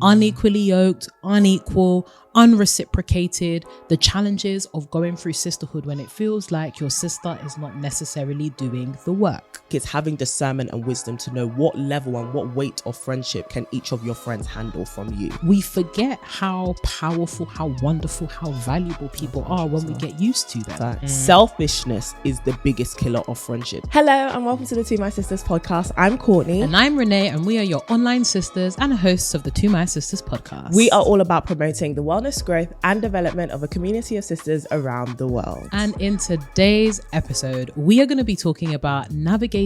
Unequally yoked, unequal, unreciprocated, the challenges of going through sisterhood when it feels like your sister is not necessarily doing the work. It's having discernment and wisdom to know what level and what weight of friendship can each of your friends handle from you. We forget how powerful, how wonderful, how valuable people are when we get used to them. Selfishness is the biggest killer of friendship. Hello and welcome to the To My Sisters podcast. I'm Courtney. And I'm Renee, and we are your online sisters and hosts of the To My Sisters podcast. We are all about promoting the wellness, growth and development of a community of sisters around the world. And in today's episode, we are going to be talking about navigating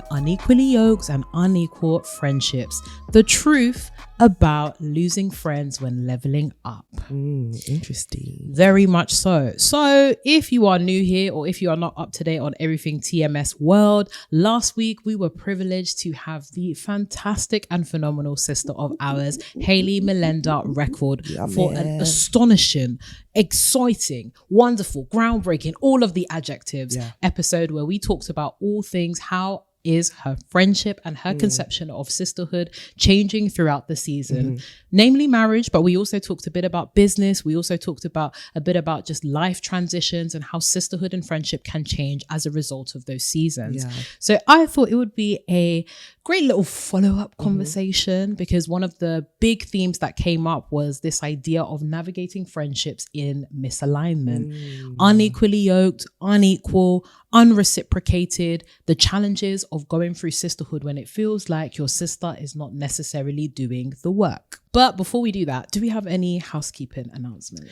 unequally yoked and unequal friendships. The truth about losing friends when leveling up. Interesting. Very much so. So if you are new here or if you are not up to date on everything TMS world, last week we were privileged to have the fantastic and phenomenal sister of ours, Hayley Melinda Record, for an astonishing, exciting, wonderful, groundbreaking, all of the adjectives episode where we talked about all things how is her friendship and her conception of sisterhood changing throughout the season, namely marriage, but we also talked a bit about business. We also talked about a bit about just life transitions and how sisterhood and friendship can change as a result of those seasons. So I thought it would be a great little follow-up conversation because one of the big themes that came up was this idea of navigating friendships in misalignment, unequally yoked, unequal, unreciprocated, the challenges of going through sisterhood when it feels like your sister is not necessarily doing the work. But before we do that, do we have any housekeeping announcements?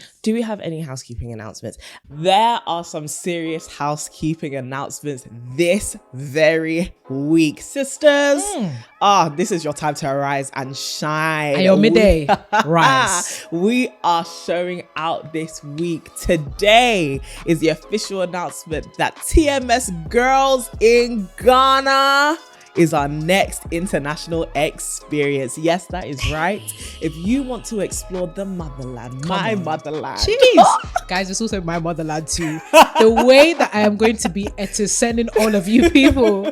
There are some serious housekeeping announcements this very week. Sisters, this is your time to arise and shine. Ayo, midday, rise. We are showing out this week. Today is the official announcement that TMS Girls in Ghana is our next international experience. Yes, that is right. If you want to explore the motherland, motherland. Jeez. Guys, it's also my motherland too. The way that I am going to be sending all of you people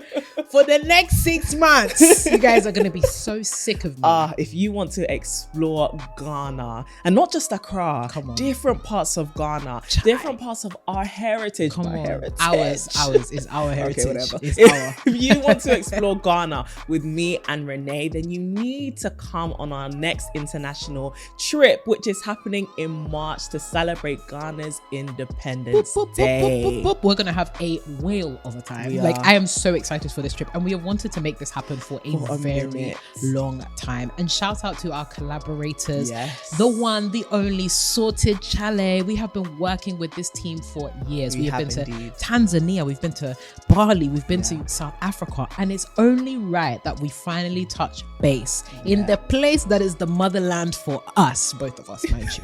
for the next 6 months, you guys are going to be so sick of me. If you want to explore Ghana, and not just Accra, different parts of Ghana, different parts of our heritage. Ours is our heritage. Okay, whatever. It's If you want to explore Ghana with me and Renee, then you need to come on our next international trip, which is happening in March to celebrate Ghana's Independence Day. We're gonna have a whale of a time. Like, I am so excited for this trip, and we have wanted to make this happen for a very long time. And shout out to our collaborators, the one, the only, Sorted Chalet. We have been working with this team for years. We have been to Tanzania, we've been to Bali, we've been to South Africa, and it's only right that we finally touch base in the place that is the motherland for us, both of us, mind you.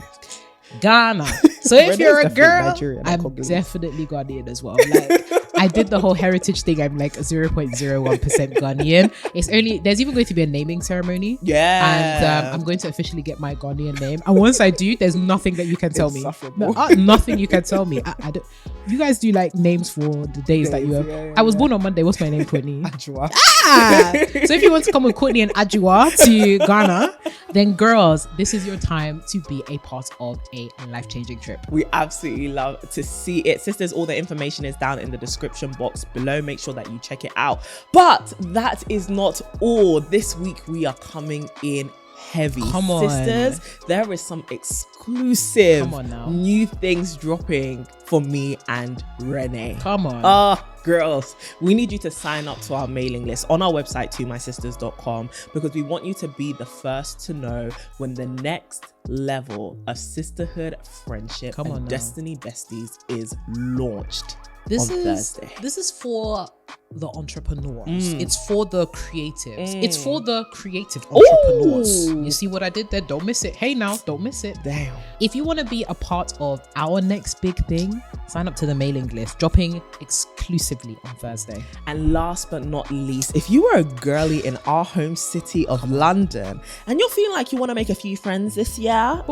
Ghana. So if you're a girl, I'm definitely Ghanaian as well. Like, I did the whole heritage thing. I'm like 0.01% Ghanaian. It's only, there's even going to be a naming ceremony. And I'm going to officially get my Ghanaian name. And once I do, there's nothing that you can tell me. Nothing you can tell me. I don't. You guys do like names for the days that you have. I was born on Monday. What's my name, Courtney? Ajua. So if you want to come with Courtney and Ajua to Ghana, then girls, this is your time to be a part of a life-changing trip. We absolutely love to see it. Sisters, all the information is down in the description box below. Make sure that you check it out. But that is not all. This week we are coming in heavy. Come on, sisters, there is some exclusive new things dropping for me and Renee. Come on. Girls, we need you to sign up to our mailing list on our website, tomysisters.com, because we want you to be the first to know when the next level of sisterhood, friendship, and Destiny Besties is launched. This is for the entrepreneurs. It's for the creatives. It's for the creative entrepreneurs. You see what I did there? Don't miss it. Hey now, don't miss it. Damn. If you want to be a part of our next big thing, sign up to the mailing list, dropping exclusively on Thursday. And last but not least, if you are a girly in our home city of London and you're feeling like you want to make a few friends this year,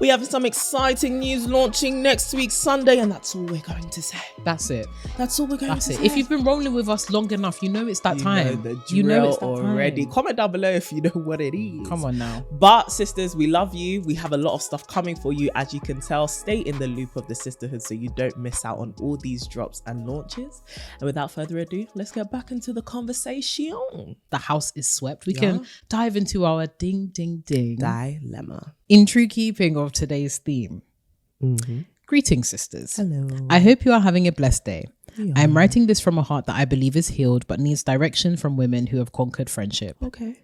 we have some exciting news launching next week Sunday, and that's all we're going to say. That's it. That's all we're going That's to it. say. If you've been rolling with us long enough, you know it's that time. Know the you know it's that already. time. Comment down below if you know what it is. Come on now. But sisters, we love you. We have a lot of stuff coming for you. As you can tell, stay in the loop of the Sisterhood so you don't miss out on all these drops and launches. And without further ado, let's get back into the conversation. The house is swept. We can dive into our ding, ding, ding dilemma. In true keeping of today's theme. Greetings, sisters. Hello. I hope you are having a blessed day. I am writing this from a heart that I believe is healed but needs direction from women who have conquered friendship. Okay.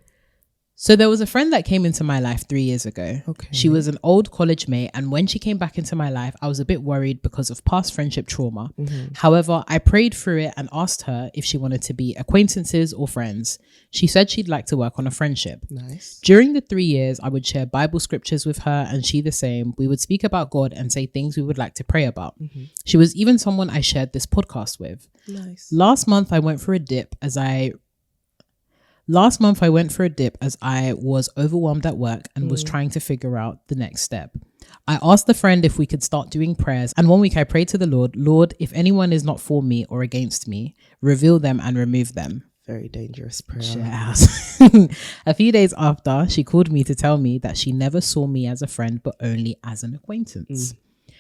So there was a friend that came into my life 3 years ago. Okay. She was an old college mate, and when she came back into my life, I was a bit worried because of past friendship trauma. However, I prayed through it and asked her if she wanted to be acquaintances or friends. She said she'd like to work on a friendship. Nice. During the 3 years, I would share Bible scriptures with her and she the same. We would speak about God and say things we would like to pray about. She was even someone I shared this podcast with. Nice. Last month, I went for a dip as I was overwhelmed at work and was trying to figure out the next step. I asked the friend if we could start doing prayers, and one week I prayed to the Lord, Lord, if anyone is not for me or against me, reveal them and remove them. Very dangerous prayer. Yes. A few days after, she called me to tell me that she never saw me as a friend, but only as an acquaintance.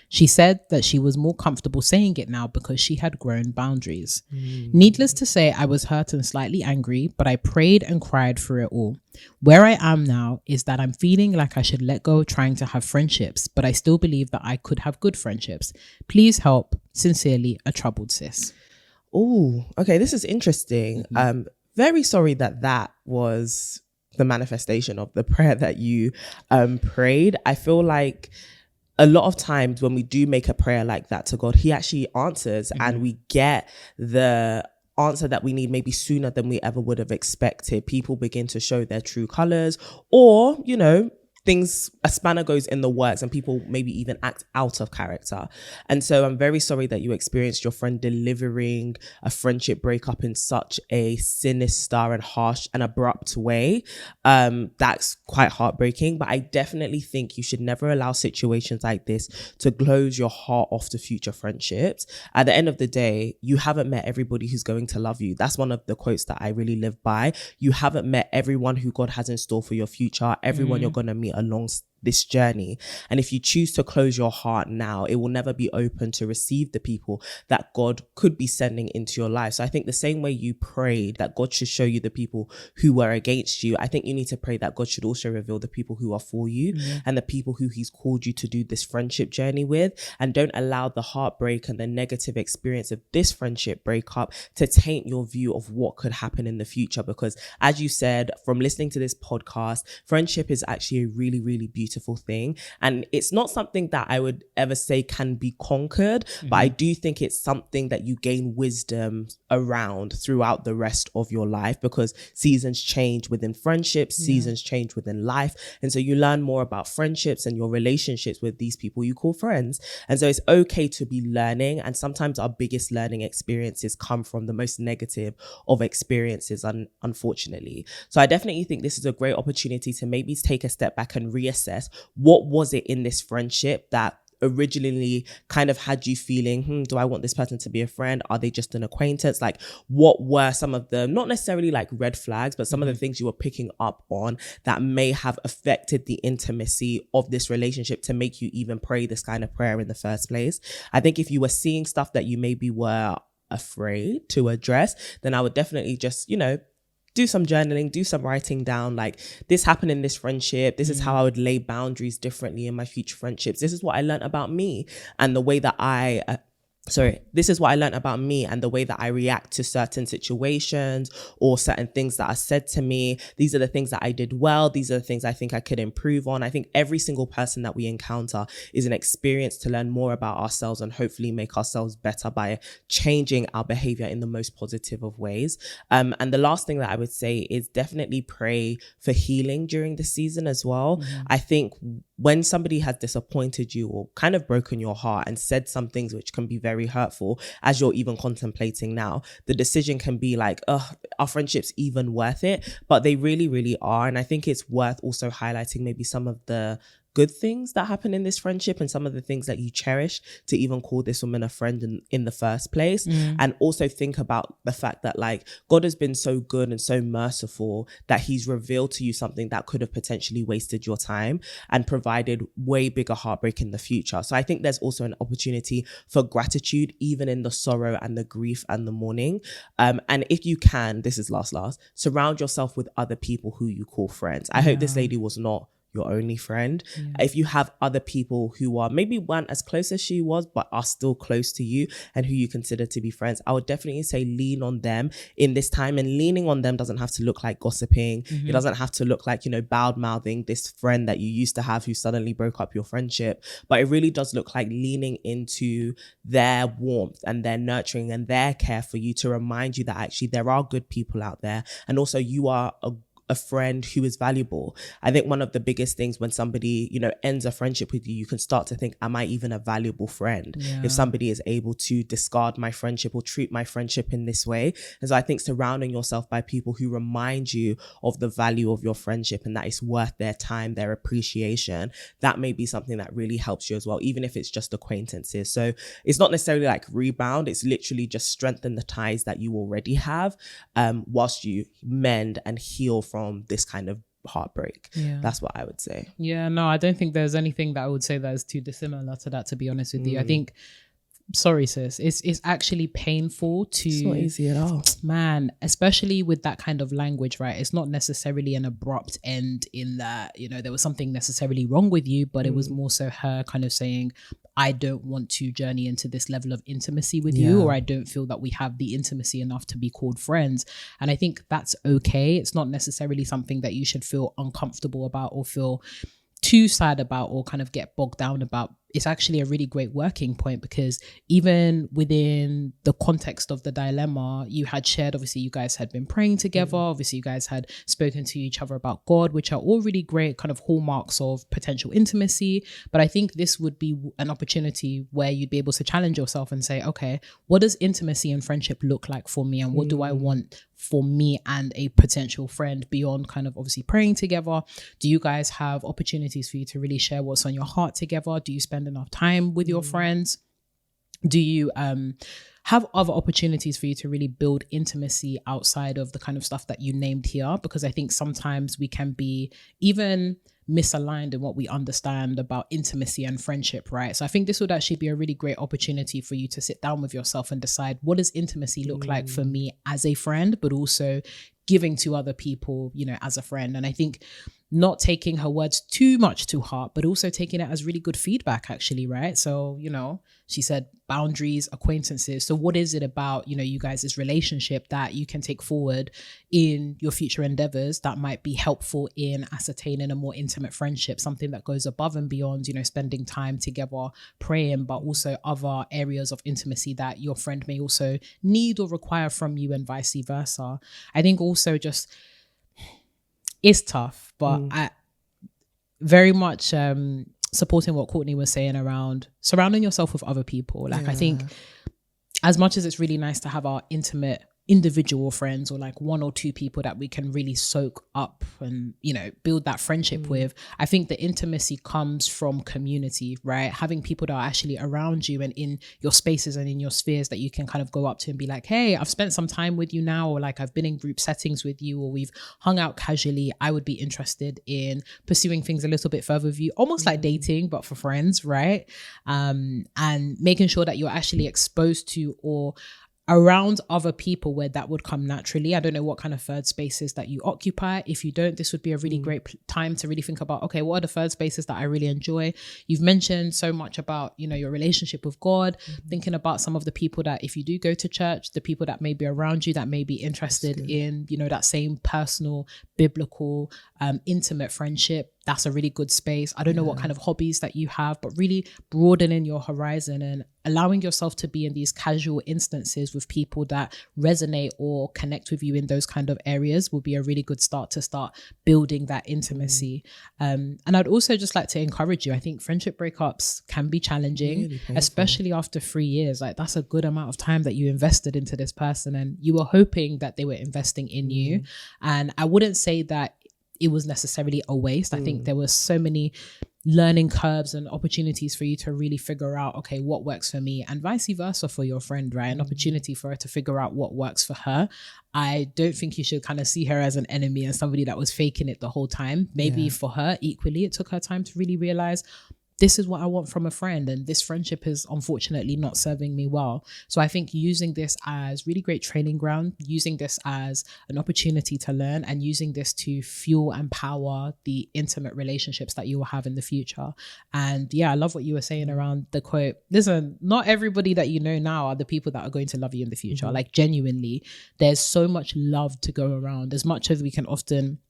She said that she was more comfortable saying it now because she had grown boundaries. Needless to say, I was hurt and slightly angry, but I prayed and cried through it all. Where I am now is that I'm feeling like I should let go trying to have friendships, but I still believe that I could have good friendships. Please help. Sincerely, a troubled sis. Oh, okay. This is interesting. Very sorry that was the manifestation of the prayer that you prayed. I feel like a lot of times when we do make a prayer like that to God, he actually answers and we get the answer that we need maybe sooner than we ever would have expected. People begin to show their true colors, or, you know, a spanner goes in the works and people maybe even act out of character. And so I'm very sorry that you experienced your friend delivering a friendship breakup in such a sinister and harsh and abrupt way. That's quite heartbreaking, but I definitely think you should never allow situations like this to close your heart off to future friendships. At the end of the day, you haven't met everybody who's going to love you. That's one of the quotes that I really live by. You haven't met everyone who God has in store for your future, everyone you're going to meet along this journey. And if you choose to close your heart now, it will never be open to receive the people that God could be sending into your life. So I think the same way you prayed that God should show you the people who were against you, I think you need to pray that God should also reveal the people who are for you and the people who he's called you to do this friendship journey with. And don't allow the heartbreak and the negative experience of this friendship breakup to taint your view of what could happen in the future. Because as you said, from listening to this podcast, friendship is actually a really, really beautiful thing, and it's not something that I would ever say can be conquered, but I do think it's something that you gain wisdom around throughout the rest of your life, because seasons change within friendships, seasons change within life, and so you learn more about friendships and your relationships with these people you call friends. And so it's okay to be learning, and sometimes our biggest learning experiences come from the most negative of experiences, unfortunately. So I definitely think this is a great opportunity to maybe take a step back and reassess what was it in this friendship that originally kind of had you feeling, do I want this person to be a friend? Are they just an acquaintance? Like, what were some of the, not necessarily like red flags, but some of the things you were picking up on that may have affected the intimacy of this relationship to make you even pray this kind of prayer in the first place? I think if you were seeing stuff that you maybe were afraid to address, then I would definitely just, do some journaling, do some writing down, like, this happened in this friendship. This is how I would lay boundaries differently in my future friendships. This is what I learned about me and the way that this is what I learned about me and the way that I react to certain situations or certain things that are said to me. These are the things that I did well. These are the things I think I could improve on. I think every single person that we encounter is an experience to learn more about ourselves and hopefully make ourselves better by changing our behavior in the most positive of ways. And the last thing that I would say is definitely pray for healing during the season as well. I think when somebody has disappointed you or kind of broken your heart and said some things which can be very hurtful, as you're even contemplating now, the decision can be like, are friendships even worth it? But they really, really are. And I think it's worth also highlighting maybe some of the good things that happen in this friendship and some of the things that you cherish to even call this woman a friend in the first place. And also think about the fact that like God has been so good and so merciful that he's revealed to you something that could have potentially wasted your time and provided way bigger heartbreak in the future. So I think there's also an opportunity for gratitude even in the sorrow and the grief and the mourning. And if you can, this is last, surround yourself with other people who you call friends. I hope this lady was not your only friend. If you have other people who are maybe weren't as close as she was, but are still close to you and who you consider to be friends, I would definitely say lean on them in this time. And leaning on them doesn't have to look like gossiping. It doesn't have to look like, you know, bad mouthing this friend that you used to have who suddenly broke up your friendship. But it really does look like leaning into their warmth and their nurturing and their care for you to remind you that actually there are good people out there. And also you are a friend who is valuable. I think one of the biggest things when somebody, you know, ends a friendship with you, you can start to think, am I even a valuable friend? If somebody is able to discard my friendship or treat my friendship in this way. And so I think surrounding yourself by people who remind you of the value of your friendship and that it's worth their time, their appreciation, that may be something that really helps you as well, even if it's just acquaintances. So it's not necessarily like rebound, it's literally just strengthen the ties that you already have, whilst you mend and heal from this kind of heartbreak. That's what I would say. No, I don't think there's anything that I would say that is too dissimilar to that, to be honest with you. I think, sorry sis, it's actually painful to, it's not easy at all, man, especially with that kind of language, right? It's not necessarily an abrupt end in that, you know, there was something necessarily wrong with you, but it was more so her kind of saying, I don't want to journey into this level of intimacy with you, or I don't feel that we have the intimacy enough to be called friends. And I think that's okay. It's not necessarily something that you should feel uncomfortable about or feel too sad about or kind of get bogged down about. It's actually a really great working point, because even within the context of the dilemma, you had shared, obviously you guys had been praying together, obviously you guys had spoken to each other about God, which are all really great kind of hallmarks of potential intimacy. But I think this would be an opportunity where you'd be able to challenge yourself and say, okay, what does intimacy and friendship look like for me, and what do I want for me and a potential friend beyond kind of obviously praying together? Do you guys have opportunities for you to really share what's on your heart together? Do you spend enough time with your friends? Do you have other opportunities for you to really build intimacy outside of the kind of stuff that you named here? Because I think sometimes we can be even misaligned in what we understand about intimacy and friendship, right? So I think this would actually be a really great opportunity for you to sit down with yourself and decide, what does intimacy look like for me as a friend, but also giving to other people, you know, as a friend. And I think not taking her words too much to heart, but also taking it as really good feedback, actually, right? So, you know, she said boundaries, acquaintances. So what is it about, you know, you guys' relationship that you can take forward in your future endeavors that might be helpful in ascertaining a more intimate friendship, something that goes above and beyond, you know, spending time together, praying, but also other areas of intimacy that your friend may also need or require from you, and vice versa. I think also just, it's tough, but I very much supporting what Courtney was saying around surrounding yourself with other people. Like, I think as much as it's really nice to have our intimate individual friends, or like one or two people that we can really soak up and, you know, build that friendship with, I think the intimacy comes from community, right? Having people that are actually around you and in your spaces and in your spheres that you can kind of go up to and be like, hey, I've spent some time with you now, or like I've been in group settings with you, or we've hung out casually. I would be interested in pursuing things a little bit further with you, almost like dating, but for friends, right? And making sure that you're actually exposed to or around other people where that would come naturally. I don't know what kind of third spaces that you occupy. If you don't, this would be a really great time to really think about, okay, what are the third spaces that I really enjoy? You've mentioned so much about, you know, your relationship with God, thinking about some of the people that, if you do go to church, the people that may be around you that may be interested in, you know, that same personal, biblical, intimate friendship. That's a really good space. I don't know what kind of hobbies that you have, but really broadening your horizon and allowing yourself to be in these casual instances with people that resonate or connect with you in those kind of areas will be a really good start to start building that intimacy. And I'd also just like to encourage you. I think friendship breakups can be challenging, really especially after 3 years. Like, that's a good amount of time that you invested into this person, and you were hoping that they were investing in you. And I wouldn't say that it was necessarily a waste. I think there were so many learning curves and opportunities for you to really figure out, okay, what works for me, and vice versa for your friend, right? An opportunity for her to figure out what works for her. I don't think you should kind of see her as an enemy and somebody that was faking it the whole time. Maybe for her, equally, it took her time to really realize, this is what I want from a friend, and this friendship is unfortunately not serving me well. So I think using this as really great training ground, using this as an opportunity to learn, and using this to fuel and power the intimate relationships that you will have in the future. And yeah, I love what you were saying around the quote. Listen, not everybody that you know now are the people that are going to love you in the future. Like, genuinely, there's so much love to go around. As much as we can often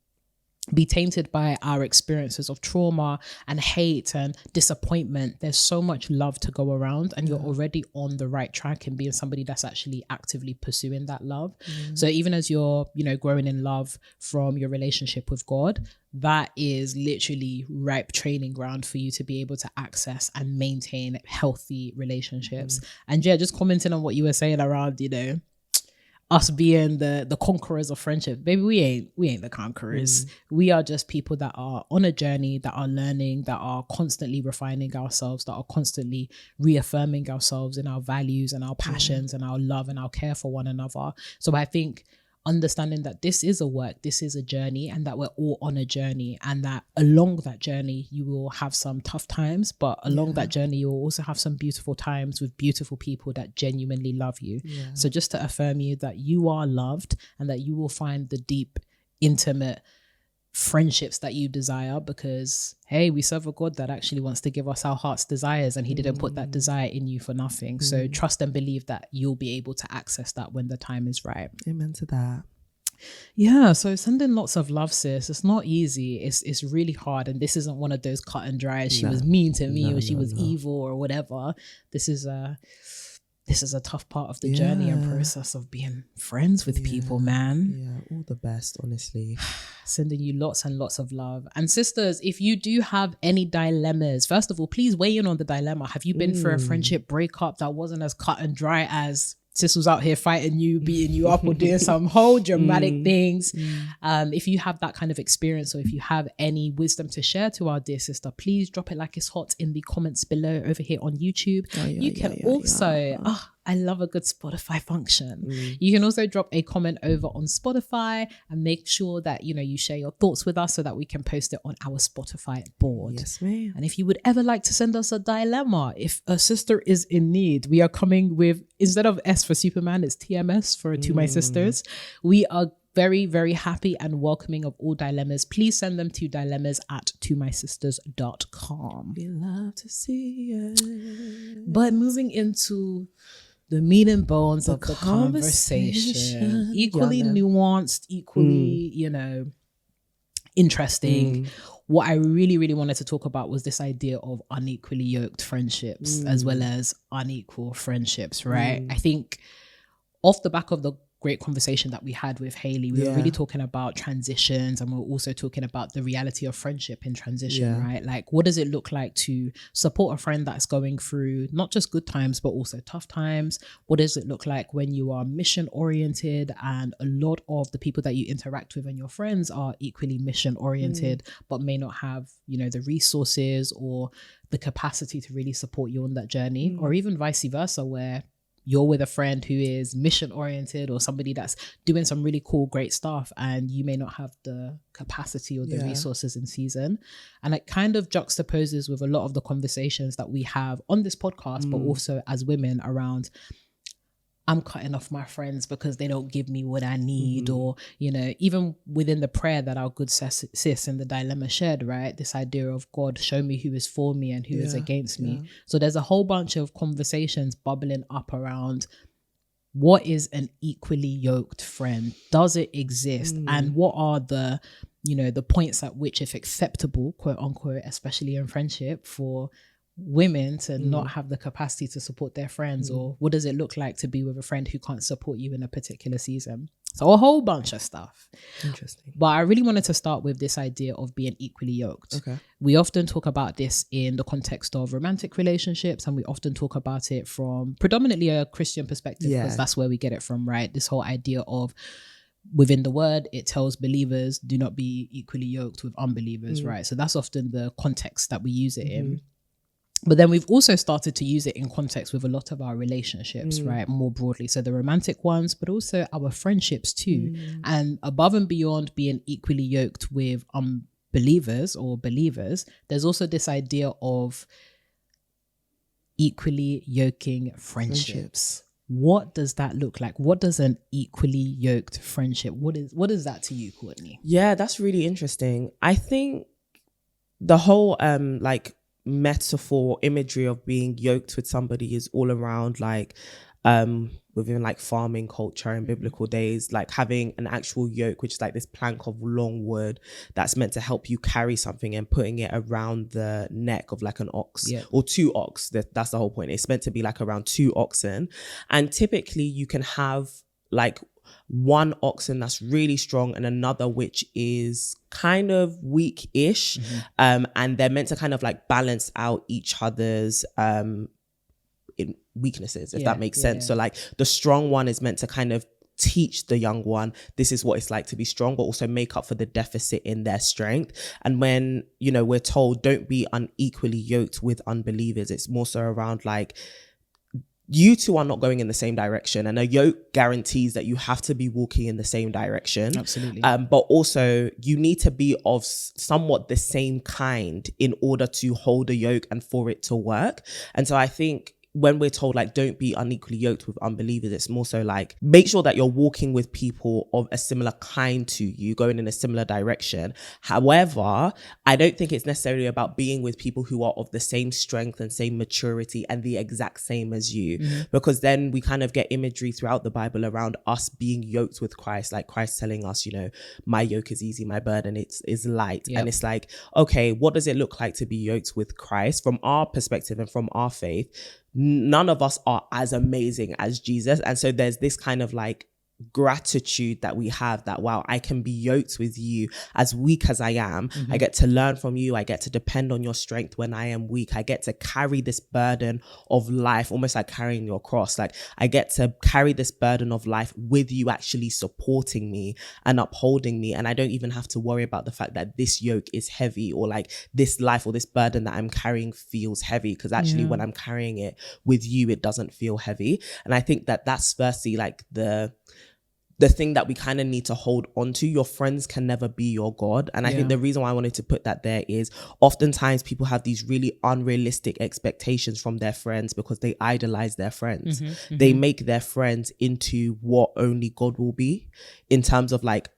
be tainted by our experiences of trauma and hate and disappointment, there's so much love to go around, and you're already on the right track in being somebody that's actually actively pursuing that love. So even as you're, growing in love from your relationship with God, that is literally ripe training ground for you to be able to access and maintain healthy relationships. And yeah, just commenting on what you were saying around, us being the conquerors of friendship. Baby, we ain't the conquerors. We are just people that are on a journey, that are learning, that are constantly refining ourselves, that are constantly reaffirming ourselves in our values and our passions and our love and our care for one another. So I think understanding that this is a work, this is a journey, and that we're all on a journey, and that along that journey you will have some tough times, but along that journey you will also have some beautiful times with beautiful people that genuinely love you. So just to affirm you that you are loved, and that you will find the deep, intimate friendships that you desire, because hey, we serve a God that actually wants to give us our heart's desires, and he didn't put that desire in you for nothing. So trust and believe that you'll be able to access that when the time is right. Amen to that. Yeah, so sending lots of love, sis. It's not easy. It's really hard, and this isn't one of those cut and dry, she was mean to me or she was evil or whatever. This is a tough part of the journey and process of being friends with people, man. Yeah, all the best, honestly. Sending you lots and lots of love. And sisters, if you do have any dilemmas, first of all, please weigh in on the dilemma. Have you been through a friendship breakup that wasn't as cut and dry as sis was out here fighting you, beating you up, or doing some whole dramatic things? If you have that kind of experience, or if you have any wisdom to share to our dear sister, please drop it like it's hot in the comments below over here on YouTube. You can also I love a good Spotify function. You can also drop a comment over on Spotify and make sure that you share your thoughts with us so that we can post it on our Spotify board. Yes, ma'am. And if you would ever like to send us a dilemma, if a sister is in need, we are coming with, instead of S for Superman, it's TMS for To My Sisters. We are very, very happy and welcoming of all dilemmas. Please send them to dilemmas@tomysisters.com. We love to see it. But moving into the meat and bones of the conversation, equally nuanced, equally, interesting. What I really, really wanted to talk about was this idea of unequally yoked friendships as well as unequal friendships, right? I think off the back of the great conversation that we had with Hayley, we were really talking about transitions, and we were also talking about the reality of friendship in transition, right? Like, what does it look like to support a friend that's going through not just good times but also tough times? What does it look like when you are mission oriented and a lot of the people that you interact with and your friends are equally mission oriented but may not have the resources or the capacity to really support you on that journey, or even vice versa, where you're with a friend who is mission oriented or somebody that's doing some really cool, great stuff, and you may not have the capacity or the resources in season. And it kind of juxtaposes with a lot of the conversations that we have on this podcast, but also as women around, I'm cutting off my friends because they don't give me what I need, or, even within the prayer that our good sis in the dilemma shared, right? This idea of God, show me who is for me and who is against me. So there's a whole bunch of conversations bubbling up around what is an equally yoked friend? Does it exist? And what are the, the points at which it's acceptable, quote unquote, especially in friendship, for women to not have the capacity to support their friends? Or what does it look like to be with a friend who can't support you in a particular season? So a whole bunch of stuff. Interesting. But I really wanted to start with this idea of being equally yoked. Okay. We often talk about this in the context of romantic relationships, and we often talk about it from predominantly a Christian perspective, because that's where we get it from, right? This whole idea of within the word, it tells believers, do not be equally yoked with unbelievers, right? So that's often the context that we use it in. But then we've also started to use it in context with a lot of our relationships, right? More broadly. So the romantic ones, but also our friendships too. And above and beyond being equally yoked with unbelievers or believers, there's also this idea of equally yoking friendships. What does that look like? What does an equally yoked friendship, what is that to you, Courtney? Yeah, that's really interesting. I think the whole like metaphor imagery of being yoked with somebody is all around like within like farming culture in biblical days, like having an actual yoke, which is like this plank of long wood that's meant to help you carry something, and putting it around the neck of like an ox or two ox. That's the whole point. It's meant to be like around two oxen, and typically you can have like one oxen that's really strong and another which is kind of weak-ish, and they're meant to kind of like balance out each other's in weaknesses, if that makes sense. So like the strong one is meant to kind of teach the young one this is what it's like to be strong, but also make up for the deficit in their strength. And when, you know, we're told don't be unequally yoked with unbelievers, it's more so around like you two are not going in the same direction, and a yoke guarantees that you have to be walking in the same direction. Absolutely. But also you need to be of somewhat the same kind in order to hold a yoke and for it to work. And so I think when we're told like don't be unequally yoked with unbelievers, it's more so like make sure that you're walking with people of a similar kind to you, going in a similar direction. However, I don't think it's necessarily about being with people who are of the same strength and same maturity and the exact same as you, because then we kind of get imagery throughout the Bible around us being yoked with Christ, like Christ telling us, you know, my yoke is easy, my burden is light. And it's like, okay, what does it look like to be yoked with Christ? From our perspective and from our faith, none of us are as amazing as Jesus. And so there's this kind of like gratitude that we have that, wow, I can be yoked with you as weak as I am. I get to learn from you. I get to depend on your strength when I am weak. I get to carry this burden of life, almost like carrying your cross. Like I get to carry this burden of life with you actually supporting me and upholding me. And I don't even have to worry about the fact that this yoke is heavy, or like this life or this burden that I'm carrying feels heavy, because actually when I'm carrying it with you, it doesn't feel heavy. And I think that that's firstly like the thing that we kind of need to hold on to. Your friends can never be your God. And I think the reason why I wanted to put that there is oftentimes people have these really unrealistic expectations from their friends because they idolize their friends. They make their friends into what only God will be, in terms of like,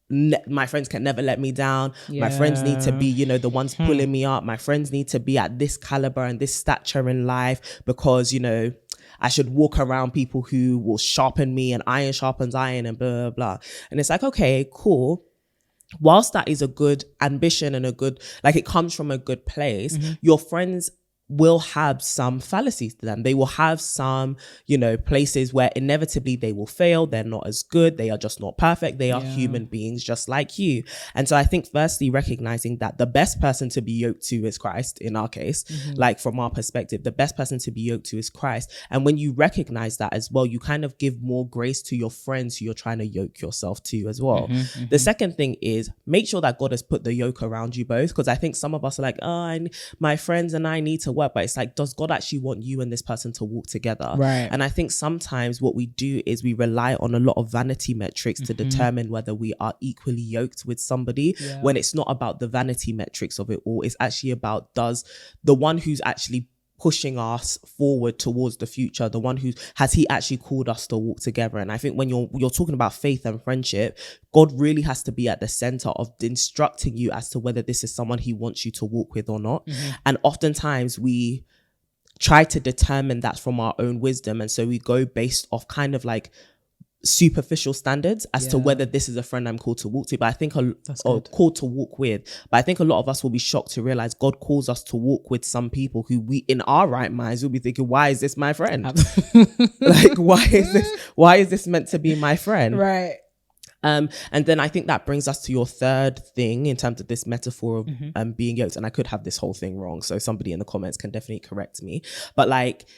my friends can never let me down. My friends need to be, you know, the ones pulling me up. My friends need to be at this caliber and this stature in life, because, you know, I should walk around people who will sharpen me, and iron sharpens iron, and blah, blah, blah. And it's like, okay, cool. Whilst that is a good ambition and a good, like it comes from a good place, your friends will have some fallacies to them. They will have some, you know, places where inevitably they will fail. They're not as good. They are just not perfect. They are human beings just like you. And so I think firstly, recognizing that the best person to be yoked to is Christ, in our case, like from our perspective, the best person to be yoked to is Christ. And when you recognize that as well, you kind of give more grace to your friends who you're trying to yoke yourself to as well. The second thing is make sure that God has put the yoke around you both, because I think some of us are like, oh, my friends and I need to work, but it's like, does God actually want you and this person to walk together? Right. And I think sometimes what we do is we rely on a lot of vanity metrics to determine whether we are equally yoked with somebody, when it's not about the vanity metrics of it all. It's actually about, does the one who's actually pushing us forward towards the future, the one who has he actually called us to walk together? And I think when you're talking about faith and friendship, God really has to be at the center of instructing you as to whether this is someone he wants you to walk with or not. And oftentimes we try to determine that from our own wisdom, and so we go based off kind of like superficial standards as to whether this is a friend I'm called to walk to, but I think or called to walk with. But I think a lot of us will be shocked to realize God calls us to walk with some people who we, in our right minds, will be thinking, why is this my friend? Like, why is this meant to be my friend? Right. And then I think that brings us to your third thing in terms of this metaphor of being yoked. And I could have this whole thing wrong, so somebody in the comments can definitely correct me. But like,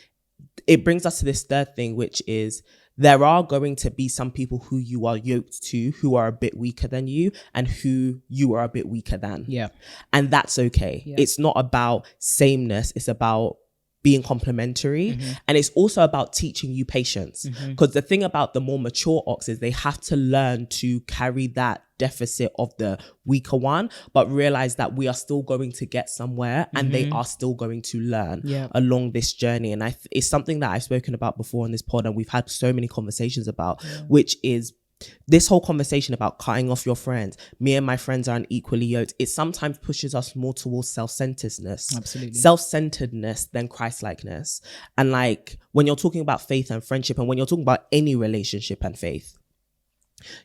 it brings us to this third thing, which is there are going to be some people who you are yoked to who are a bit weaker than you and who you are a bit weaker than. Yeah. And that's okay. Yeah. It's not about sameness. It's about being complementary. And it's also about teaching you patience. Because the thing about the more mature ox is they have to learn to carry that deficit of the weaker one, but realize that we are still going to get somewhere and they are still going to learn along this journey. And it's something that I've spoken about before on this pod and we've had so many conversations about, which is this whole conversation about cutting off your friends. Me and my friends are unequally yoked. It sometimes pushes us more towards self-centeredness. Absolutely. Self-centeredness than Christ-likeness. And like when you're talking about faith and friendship, and when you're talking about any relationship and faith,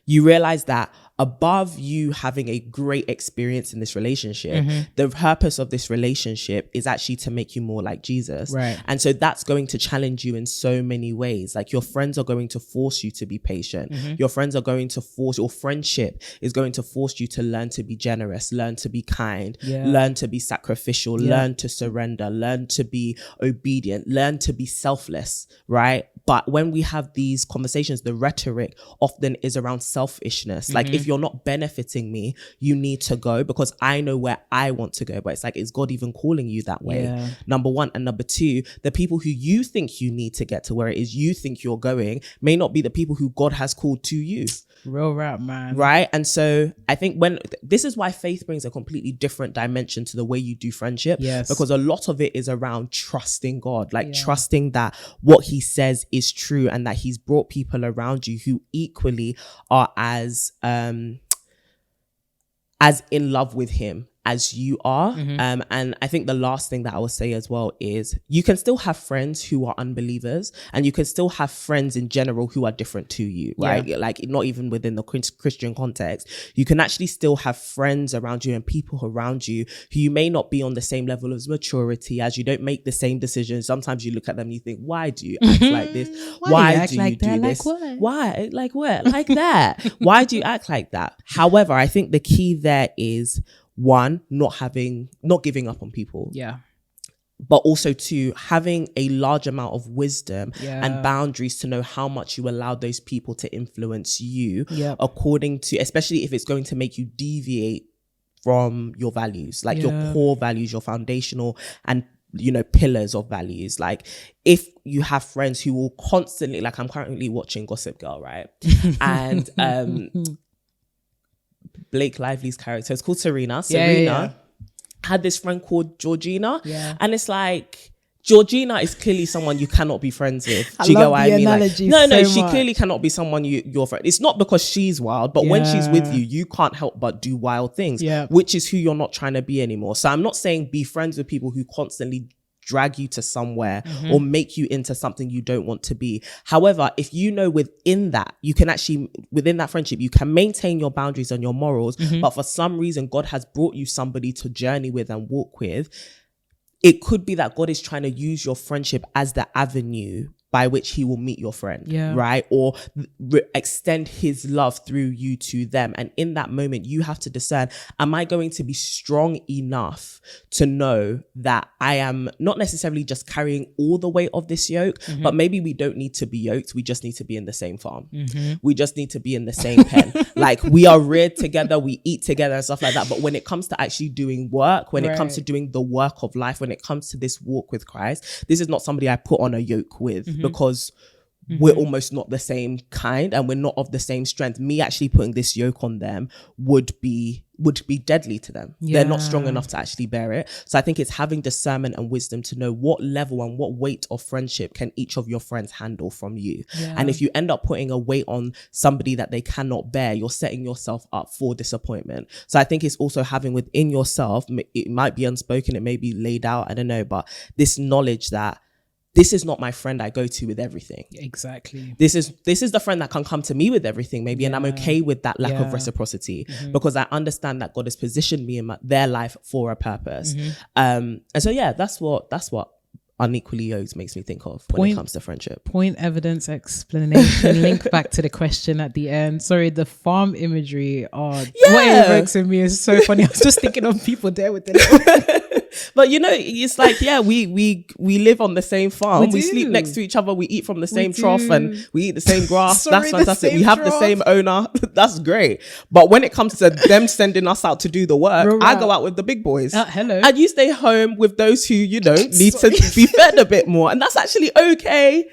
you realize that above you having a great experience in this relationship, the purpose of this relationship is actually to make you more like Jesus. Right. And so that's going to challenge you in so many ways. Like your friends are going to force you to be patient. Your friends are going to force, your friendship is going to force you to learn to be generous, learn to be kind, learn to be sacrificial, learn to surrender, learn to be obedient, learn to be selfless, right? But when we have these conversations, the rhetoric often is around selfishness. Like if you're not benefiting me, you need to go because I know where I want to go. But it's like, is God even calling you that way? Yeah. Number one. And number two, the people who you think you need to get to where it is you think you're going may not be the people who God has called to you. Real rap, man. Right. And so I think this is why faith brings a completely different dimension to the way you do friendship. Yes. Because a lot of it is around trusting God, like trusting that what he says is true and that he's brought people around you who equally are as in love with him as you are. And I think the last thing that I will say as well is you can still have friends who are unbelievers and you can still have friends in general who are different to you, right? Like not even within the Christian context. You can actually still have friends around you and people around you who you may not be on the same level of maturity as. You don't make the same decisions. Sometimes you look at them and you think, why do you act like this? Why do you do this? Why? Like what? Like that? Why do you act like that? However, I think the key there is one, not giving up on people. Yeah. But also two, having a large amount of wisdom and boundaries to know how much you allow those people to influence you according to, especially if it's going to make you deviate from your values, like your core values, your foundational and pillars of values. Like if you have friends who will constantly, like I'm currently watching Gossip Girl, right? And Blake Lively's character, it's called Serena. Had this friend called Georgina. And it's like, Georgina is clearly someone you cannot be friends with. Do you get what I mean? Like, no, she clearly cannot be someone you're friend. It's not because she's wild, but when she's with you, you can't help but do wild things, which is who you're not trying to be anymore. So I'm not saying be friends with people who constantly drag you to somewhere or make you into something you don't want to be. However, if you know within that, you can actually, within that friendship, you can maintain your boundaries and your morals, but for some reason, God has brought you somebody to journey with and walk with. It could be that God is trying to use your friendship as the avenue by which he will meet your friend, right? Or extend his love through you to them. And in that moment, you have to discern, am I going to be strong enough to know that I am not necessarily just carrying all the weight of this yoke, but maybe we don't need to be yoked. We just need to be in the same farm. We just need to be in the same pen. Like we are reared together, we eat together and stuff like that. But when it comes to actually doing work, when it comes to doing the work of life, when it comes to this walk with Christ, this is not somebody I put on a yoke with. Because we're almost not the same kind and we're not of the same strength. Me actually putting this yoke on them would be deadly to them. They're not strong enough to actually bear it. So I think it's having discernment and wisdom to know what level and what weight of friendship can each of your friends handle from you. And if you end up putting a weight on somebody that they cannot bear, you're setting yourself up for disappointment. So I think it's also having within yourself, it might be unspoken, it may be laid out, I don't know, but this knowledge that this is not my friend I go to with everything. Exactly. This is the friend that can come to me with everything, maybe, and I'm okay with that lack of reciprocity because I understand that God has positioned me in their life for a purpose. And so that's what Unequally Yoked makes me think of when it comes to friendship. Point, evidence, explanation, link back to the question at the end. Sorry, the farm imagery, what it evokes in me is so funny. I was just thinking of people there with the But you know, it's like, yeah, we live on the same farm. We do. sleep next to each other. We eat from the same trough do. and we eat the same grass. Sorry, That's fantastic. the We same have the trough. same owner. That's great. But when it comes to them sending us out to do the work, Real I rap. go out with the big boys. Hello. And you stay home with those who, you know, need to be fed a bit more. And that's actually okay.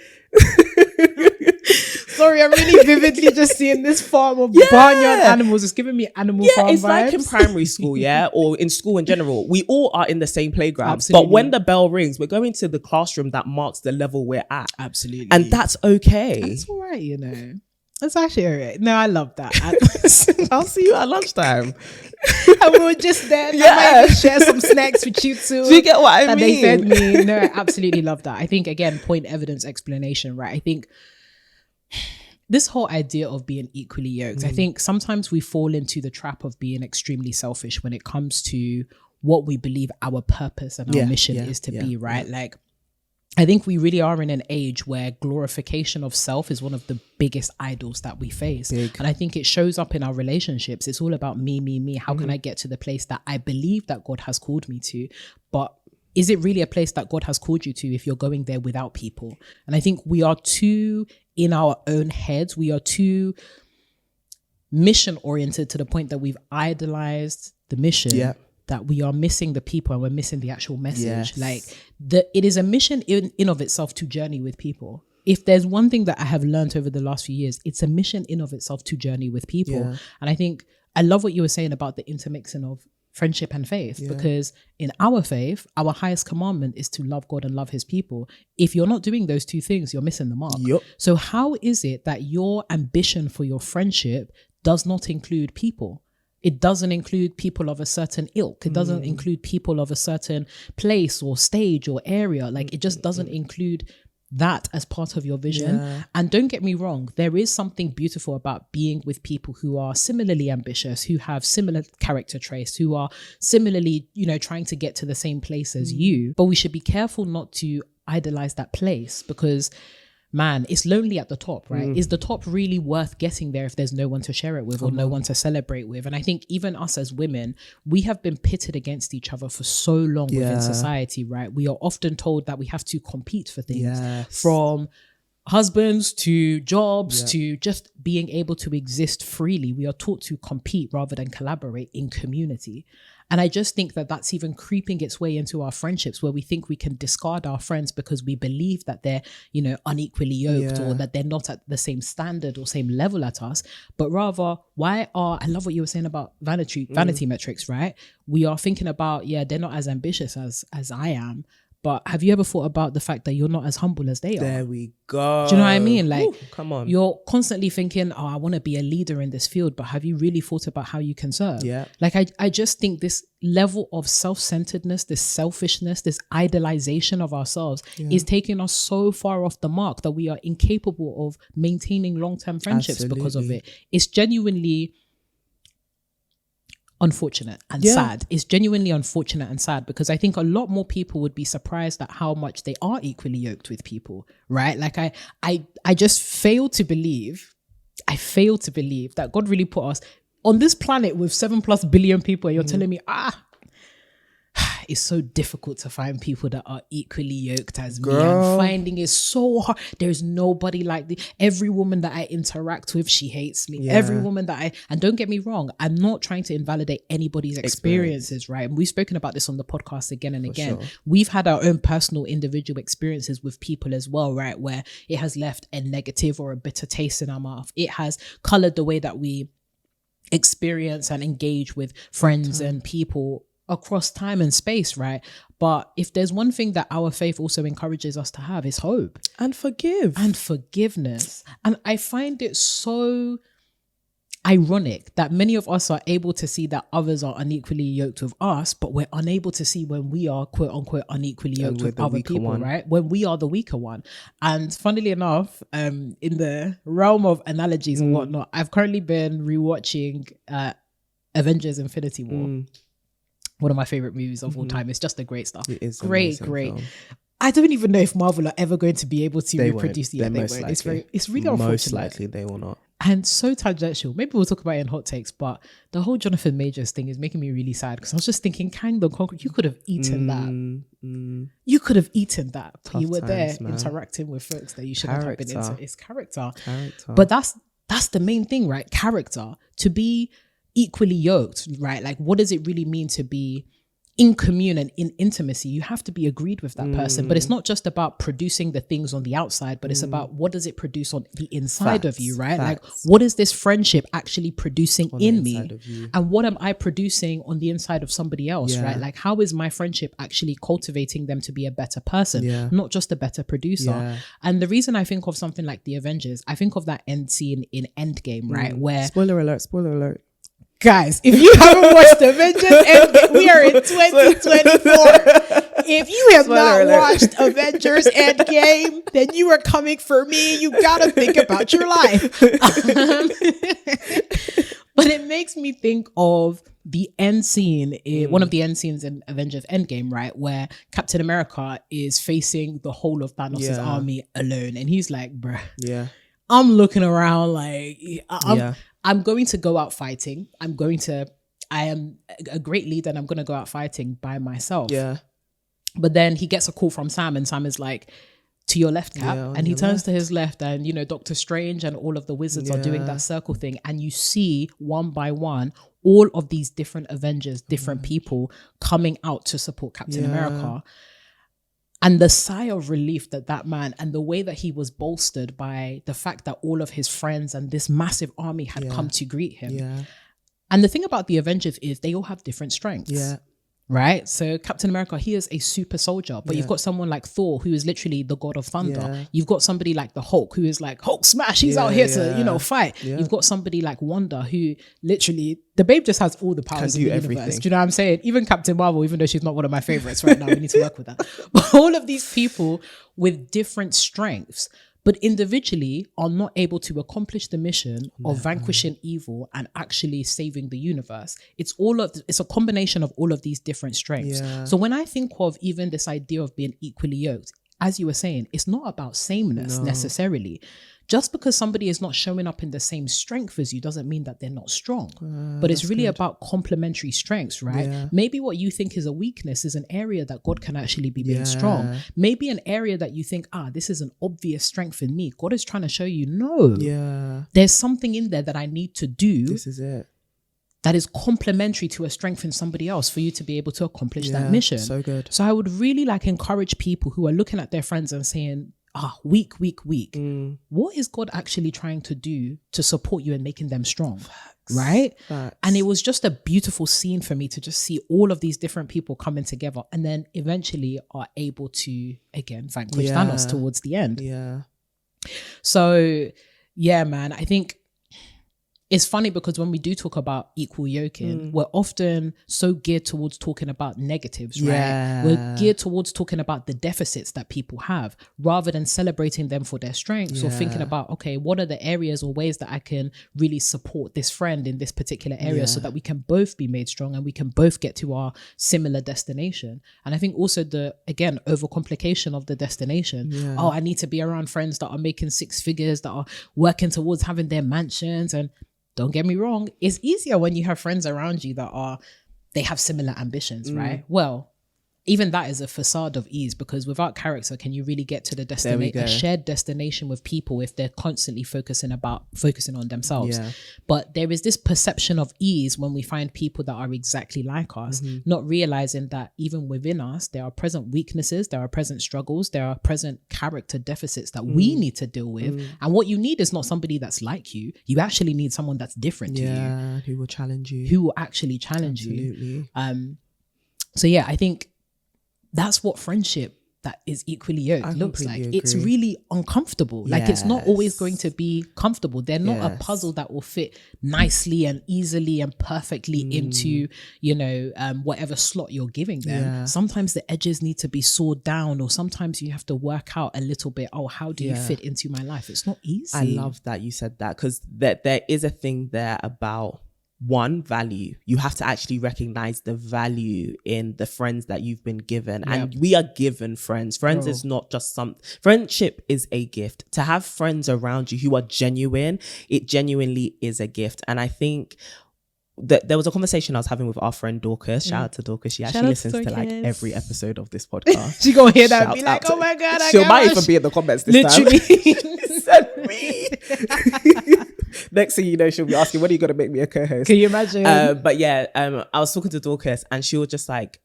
Sorry, I'm really vividly just seeing this farm of barnyard animals. It's giving me animal farm it's vibes. like in primary school, or in school in general. We all are in the same playground. Absolutely. But when the bell rings, we're going to the classroom that marks the level we're at. Absolutely. And that's okay. It's all right, you know. It's actually all right. No, I love that. I'll see you at lunchtime. And we were just there. And I might even share some snacks with you too. Do you get what I mean? They fed me. No, I absolutely love that. I think, again, point, evidence, explanation, right? I think this whole idea of being equally yoked, I think sometimes we fall into the trap of being extremely selfish when it comes to what we believe our purpose and our mission is to be, right? Like, I think we really are in an age where glorification of self is one of the biggest idols that we face. And I think it shows up in our relationships. It's all about me, me, me. How can I get to the place that I believe that God has called me to? But is it really a place that God has called you to if you're going there without people? And I think we are too in our own heads. We are too mission oriented to the point that we've idolized the mission. That we are missing the people and we're missing the actual message. Like it is a mission in of itself to journey with people. If there's one thing that I have learned over the last few years, it's a mission in of itself to journey with people. And I think I love what you were saying about the intermixing of friendship and faith, because in our faith, our highest commandment is to love God and love his people. If you're not doing those two things, you're missing the mark. So how is it that your ambition for your friendship does not include people? It doesn't include people of a certain ilk. It doesn't include people of a certain place or stage or area. Like it just doesn't include that as part of your vision. And don't get me wrong, there is something beautiful about being with people who are similarly ambitious, who have similar character traits, who are similarly, you know, trying to get to the same place as you. But we should be careful not to idolize that place, because man, it's lonely at the top, right? Is the top really worth getting there if there's no one to share it with or no one to celebrate with? And I think even us as women, we have been pitted against each other for so long within society, right? We are often told that we have to compete for things, from husbands to jobs to just being able to exist freely. We are taught to compete rather than collaborate in community. And I just think that that's even creeping its way into our friendships, where we think we can discard our friends because we believe that they're, you know, unequally yoked or that they're not at the same standard or same level at us. But rather, I love what you were saying about vanity metrics, right? We are thinking about, they're not as ambitious as I am. But have you ever thought about the fact that you're not as humble as they are? There we go. Do you know what I mean? Like, come on. You're constantly thinking, I want to be a leader in this field, but have you really thought about how you can serve? Like, I just think this level of self-centeredness, this selfishness, this idolization of ourselves is taking us so far off the mark that we are incapable of maintaining long-term friendships because of it. It's genuinely unfortunate and sad. It's genuinely unfortunate and sad, because I think a lot more people would be surprised at how much they are equally yoked with people, right? Like I just fail to believe that God really put us on this planet with 7+ billion people, and you're telling me, it's so difficult to find people that are equally yoked as me. I'm finding it so hard. There's nobody like every woman that I interact with, she hates me. Every woman and don't get me wrong, I'm not trying to invalidate anybody's experiences, right? And we've spoken about this on the podcast again and again. Sure. We've had our own personal individual experiences with people as well, right? Where it has left a negative or a bitter taste in our mouth. It has colored the way that we experience and engage with friends and people across time and space, right? But if there's one thing that our faith also encourages us to have, is hope and forgiveness. And I find it so ironic that many of us are able to see that others are unequally yoked with us, but we're unable to see when we are quote unquote unequally yoked with other people, right? When we are the weaker one. And funnily enough, in the realm of analogies and whatnot, I've currently been rewatching Avengers Infinity War. One of my favorite movies of all time. It's just the great stuff. It is great. Film. I don't even know if Marvel are ever going to be able to reproduce the. It's really unfortunate. Most likely they will not. And so tangential. Maybe we'll talk about it in hot takes, but the whole Jonathan Majors thing is making me really sad because I was just thinking, kind of concrete, you could have eaten that. You could have eaten that. But you were there interacting with folks that you shouldn't have been into. It's character. But that's the main thing, right? Character. To be equally yoked, right? Like, what does it really mean to be in commune and in intimacy? You have to be agreed with that person. But it's not just about producing the things on the outside, but it's about what does it produce on the inside of you, right? Like, what is this friendship actually producing in me? And what am I producing on the inside of somebody else, right? Like, how is my friendship actually cultivating them to be a better person, not just a better producer? And the reason I think of something like The Avengers, I think of that end scene in Endgame, right? Where spoiler alert. Guys, if you haven't watched Avengers Endgame, we are in 2024. If you have watched Avengers Endgame, then you are coming for me. You gotta think about your life. But it makes me think of the end scene, one of the end scenes in Avengers Endgame, right? Where Captain America is facing the whole of Thanos' army alone. And he's like, bruh, I'm looking around like, I'm going to go out fighting. I am a great leader and I'm going to go out fighting by myself. Yeah. But then he gets a call from Sam and Sam is like, to your left, Cap. And he turns to his left and, you know, Doctor Strange and all of the wizards are doing that circle thing. And you see one by one, all of these different Avengers, different people coming out to support Captain America. And the sigh of relief that man, and the way that he was bolstered by the fact that all of his friends and this massive army had come to greet him. Yeah. And the thing about the Avengers is they all have different strengths. Yeah. Right? So Captain America, he is a super soldier, but you've got someone like Thor, who is literally the god of thunder. Yeah. You've got somebody like the Hulk, who is like, Hulk smash, he's out here to, you know, fight. Yeah. You've got somebody like Wanda, who literally, the babe just has all the powers in the universe. Do you know what I'm saying? Even Captain Marvel, even though she's not one of my favorites right now, we need to work with that. But all of these people with different strengths, but individually are not able to accomplish the mission of vanquishing evil and actually saving the universe. It's a combination of all of these different strengths. Yeah. So when I think of even this idea of being equally yoked, as you were saying, it's not about sameness necessarily. Just because somebody is not showing up in the same strength as you doesn't mean that they're not strong. But it's really about complementary strengths, right? Yeah. Maybe what you think is a weakness is an area that God can actually be made strong. Maybe an area that you think, this is an obvious strength in me. God is trying to show you, no. Yeah. There's something in there that I need to do. This is it. That is complementary to a strength in somebody else for you to be able to accomplish that mission. So good. So I would really encourage people who are looking at their friends and saying, weak. What is God actually trying to do to support you and making them strong? Facts. Right? Facts. And it was just a beautiful scene for me to just see all of these different people coming together and then eventually are able to, again, vanquish Thanos towards the end. Yeah. So, yeah, man, I think it's funny because when we do talk about equal yoking, we're often so geared towards talking about negatives, right? Yeah. We're geared towards talking about the deficits that people have rather than celebrating them for their strengths or thinking about, okay, what are the areas or ways that I can really support this friend in this particular area so that we can both be made strong and we can both get to our similar destination. And I think also again, overcomplication of the destination. Yeah. I need to be around friends that are making six figures, that are working towards having their mansions. And don't get me wrong, it's easier when you have friends around you that they have similar ambitions, right? Well, even that is a facade of ease because without character, can you really get to the destination, a shared destination with people if they're constantly focusing on themselves? Yeah. But there is this perception of ease when we find people that are exactly like us, not realizing that even within us, there are present weaknesses, there are present struggles, there are present character deficits that we need to deal with. And what you need is not somebody that's like you. You actually need someone that's different to you. Who will challenge you. Who will actually challenge you. So yeah, I think that's what friendship that is equally yoked looks like. Agree. It's really uncomfortable. Yes. Like it's not always going to be comfortable. They're not a puzzle that will fit nicely and easily and perfectly into, whatever slot you're giving them. Yeah. Sometimes the edges need to be sawed down or sometimes you have to work out a little bit, how do you fit into my life? It's not easy. I love that you said that because there is a thing there about one, value. You have to actually recognize the value in the friends that you've been given. And we are given friends. Friends is not just friendship is a gift. To have friends around you who are genuine, it genuinely is a gift. And I think that there was a conversation I was having with our friend Dorcas. Shout out to Dorcas. She actually listens to like every episode of this podcast. She gonna hear that and be like, oh my God, she might even be in the comments this literally. time. Send me. Next thing you know, she'll be asking, when are you going to make me a co-host? Can you imagine? But yeah, I was talking to Dorcas and she was just like,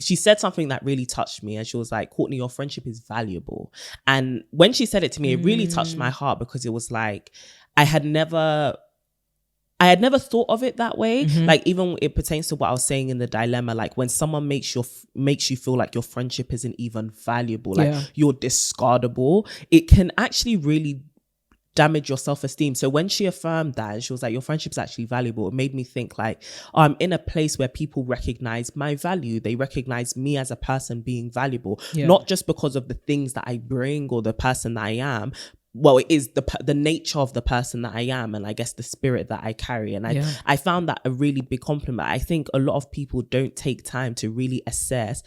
she said something that really touched me. And she was like, Courtney, your friendship is valuable. And when she said it to me, it really touched my heart, because it was like, I had never thought of it that way. Like, even it pertains to what I was saying in the dilemma, like when someone makes you feel like your friendship isn't even valuable, like you're discardable, it can actually really damage your self-esteem. So when she affirmed that and she was like, your friendship's actually valuable, it made me think like, oh, I'm in a place where people recognize my value. They recognize me as a person being valuable, not just because of the things that I bring or the person that I am. Well, it is the nature of the person that I am, and I guess the spirit that I carry. And I found that a really big compliment. I think a lot of people don't take time to really assess,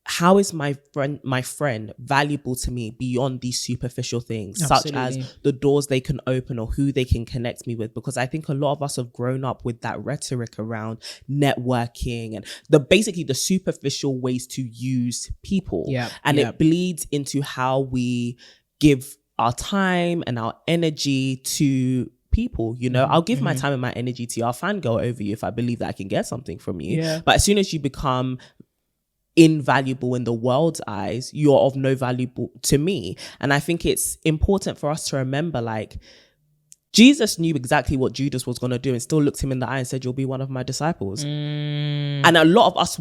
how is my friend valuable to me beyond these superficial things, such as the doors they can open or who they can connect me with? Because I think a lot of us have grown up with that rhetoric around networking and basically the superficial ways to use people. It bleeds into how we give our time and our energy to people. You know, I'll give my time and my energy to you. I'll fangirl over you if I believe that I can get something from you. But as soon as you become invaluable in the world's eyes, you're of no value to me. And I think it's important for us to remember, like, Jesus knew exactly what Judas was going to do and still looked him in the eye and said, you'll be one of my disciples. And a lot of us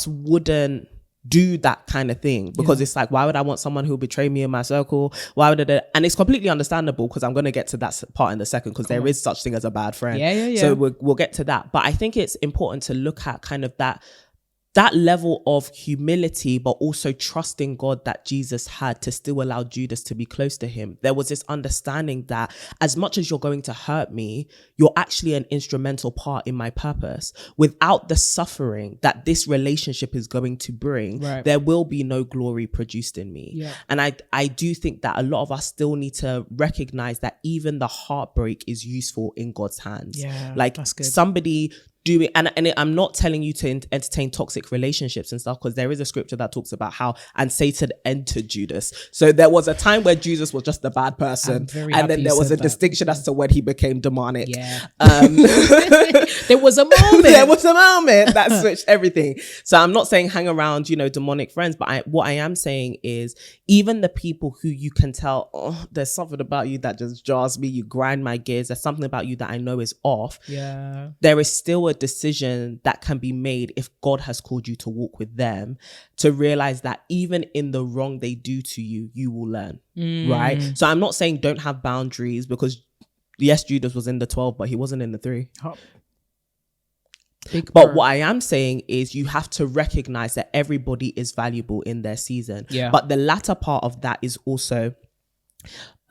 wouldn't do that kind of thing, because it's like, why would I want someone who'll betray me in my circle? Why would I? And it's completely understandable, because I'm going to get to that part in a second, because there is such thing as a bad friend. So we'll get to that. But I think it's important to look at kind of that level of humility, but also trusting God that Jesus had to still allow Judas to be close to him. There was this understanding that as much as you're going to hurt me, you're actually an instrumental part in my purpose. Without the suffering that this relationship is going to bring, there will be no glory produced in me. And I do think that a lot of us still need to recognize that even the heartbreak is useful in God's hands. Like, that's good. Somebody doing, and I'm not telling you to entertain toxic relationships and stuff, because there is a scripture that talks about how, and Satan entered Judas. So there was a time where Jesus was just a bad person, and then there was a distinction as to when he became demonic. There was a moment that switched everything. So I'm not saying hang around, demonic friends, but what I am saying is, even the people who you can tell, oh, there's something about you that just jars me, you grind my gears, there's something about you that I know is off. There is still a decision that can be made, if God has called you to walk with them, to realize that even in the wrong they do to you, you will learn. Right? So I'm not saying don't have boundaries, because yes, Judas was in the 12, but he wasn't in the 3. But what I am saying is, you have to recognize that everybody is valuable in their season. But the latter part of that is also,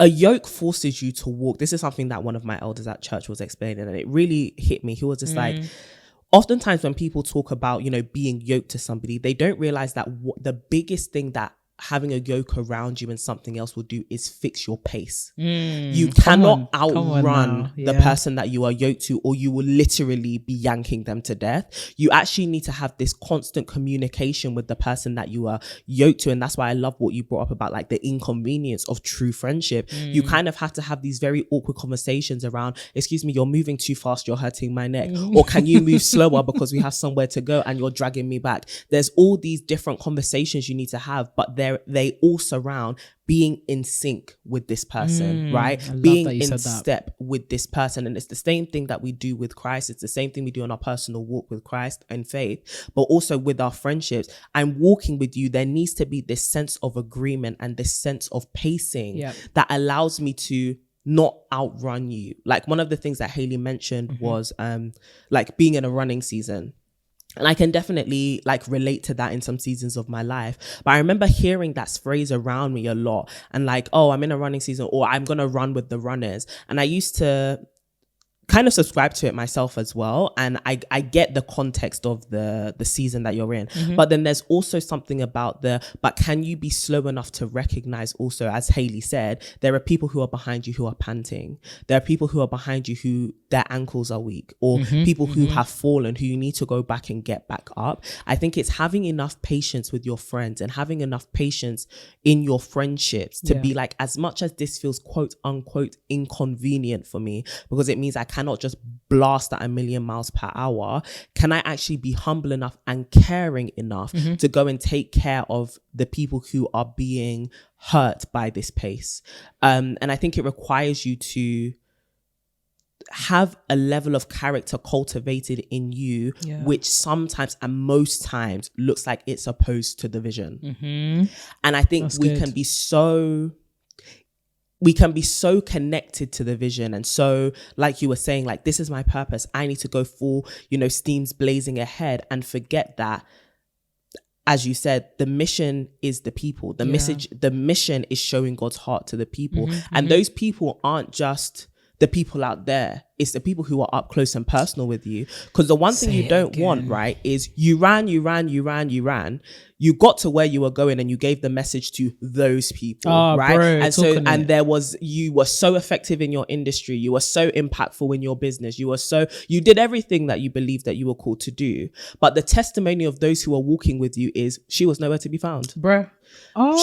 a yoke forces you to walk. This is something that one of my elders at church was explaining, and it really hit me. He was just like, oftentimes when people talk about, being yoked to somebody, they don't realize that the biggest thing that having a yoke around you and something else will do is fix your pace. You cannot outrun the person that you are yoked to, or you will literally be yanking them to death. You actually need to have this constant communication with the person that you are yoked to. And that's why I love what you brought up about like the inconvenience of true friendship. You kind of have to have these very awkward conversations around, excuse me, you're moving too fast, you're hurting my neck. Or can you move slower because we have somewhere to go and you're dragging me back? There's all these different conversations you need to have, but they all surround being in sync with this person, right? Being in step with this person. And it's the same thing that we do with Christ. It's the same thing we do on our personal walk with Christ and faith, but also with our friendships. I'm walking with you. There needs to be this sense of agreement and this sense of pacing that allows me to not outrun you. Like one of the things that Haley mentioned was like being in a running season. And I can definitely like relate to that in some seasons of my life. But I remember hearing that phrase around me a lot, and like, oh, I'm in a running season, or I'm going to run with the runners. And I used to kind of subscribe to it myself as well, and I get the context of the season that you're in, but then there's also something about but can you be slow enough to recognize also, as Hayley said, there are people who are behind you who are panting, there are people who are behind you who their ankles are weak, or people who have fallen who you need to go back and get back up. I think it's having enough patience with your friends and having enough patience in your friendships to be like, as much as this feels quote unquote inconvenient for me, because it means I cannot just blast at 1,000,000 miles per hour, can I actually be humble enough and caring enough to go and take care of the people who are being hurt by this pace? And I think it requires you to have a level of character cultivated in you, which sometimes and most times looks like it's opposed to the vision. And I think we can be so connected to the vision, and so, like you were saying, like, this is my purpose, I need to go full, steams blazing ahead, and forget that, as you said, the mission is the people. The mission is showing God's heart to the people. And those people aren't just the people out there, it's the people who are up close and personal with you. Because the one thing you don't want, right, is you ran, you got to where you were going and you gave the message to those people, right? Bro, and you were so effective in your industry, you were so impactful in your business, you did everything that you believed that you were called to do. But the testimony of those who are walking with you is she was nowhere to be found. Bruh.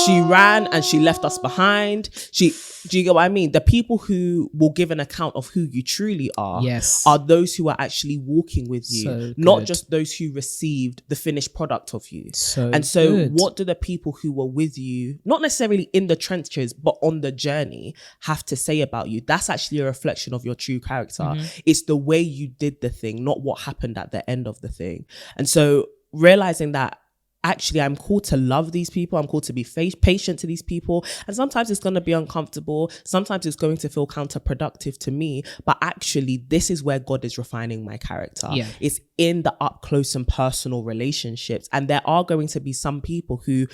She ran and she left us behind. Do you get what I mean? The people who will give an account of who you truly are, are those who are actually walking with you, not just those who received the finished product of you. So what do the people who were with you, not necessarily in the trenches, but on the journey, have to say about you? That's actually a reflection of your true character. It's the way you did the thing, not what happened at the end of the thing. And so realizing that, actually, I'm called to love these people. I'm called to be patient to these people. And sometimes it's going to be uncomfortable. Sometimes it's going to feel counterproductive to me. But actually, this is where God is refining my character. It's in the up close and personal relationships. And there are going to be some people who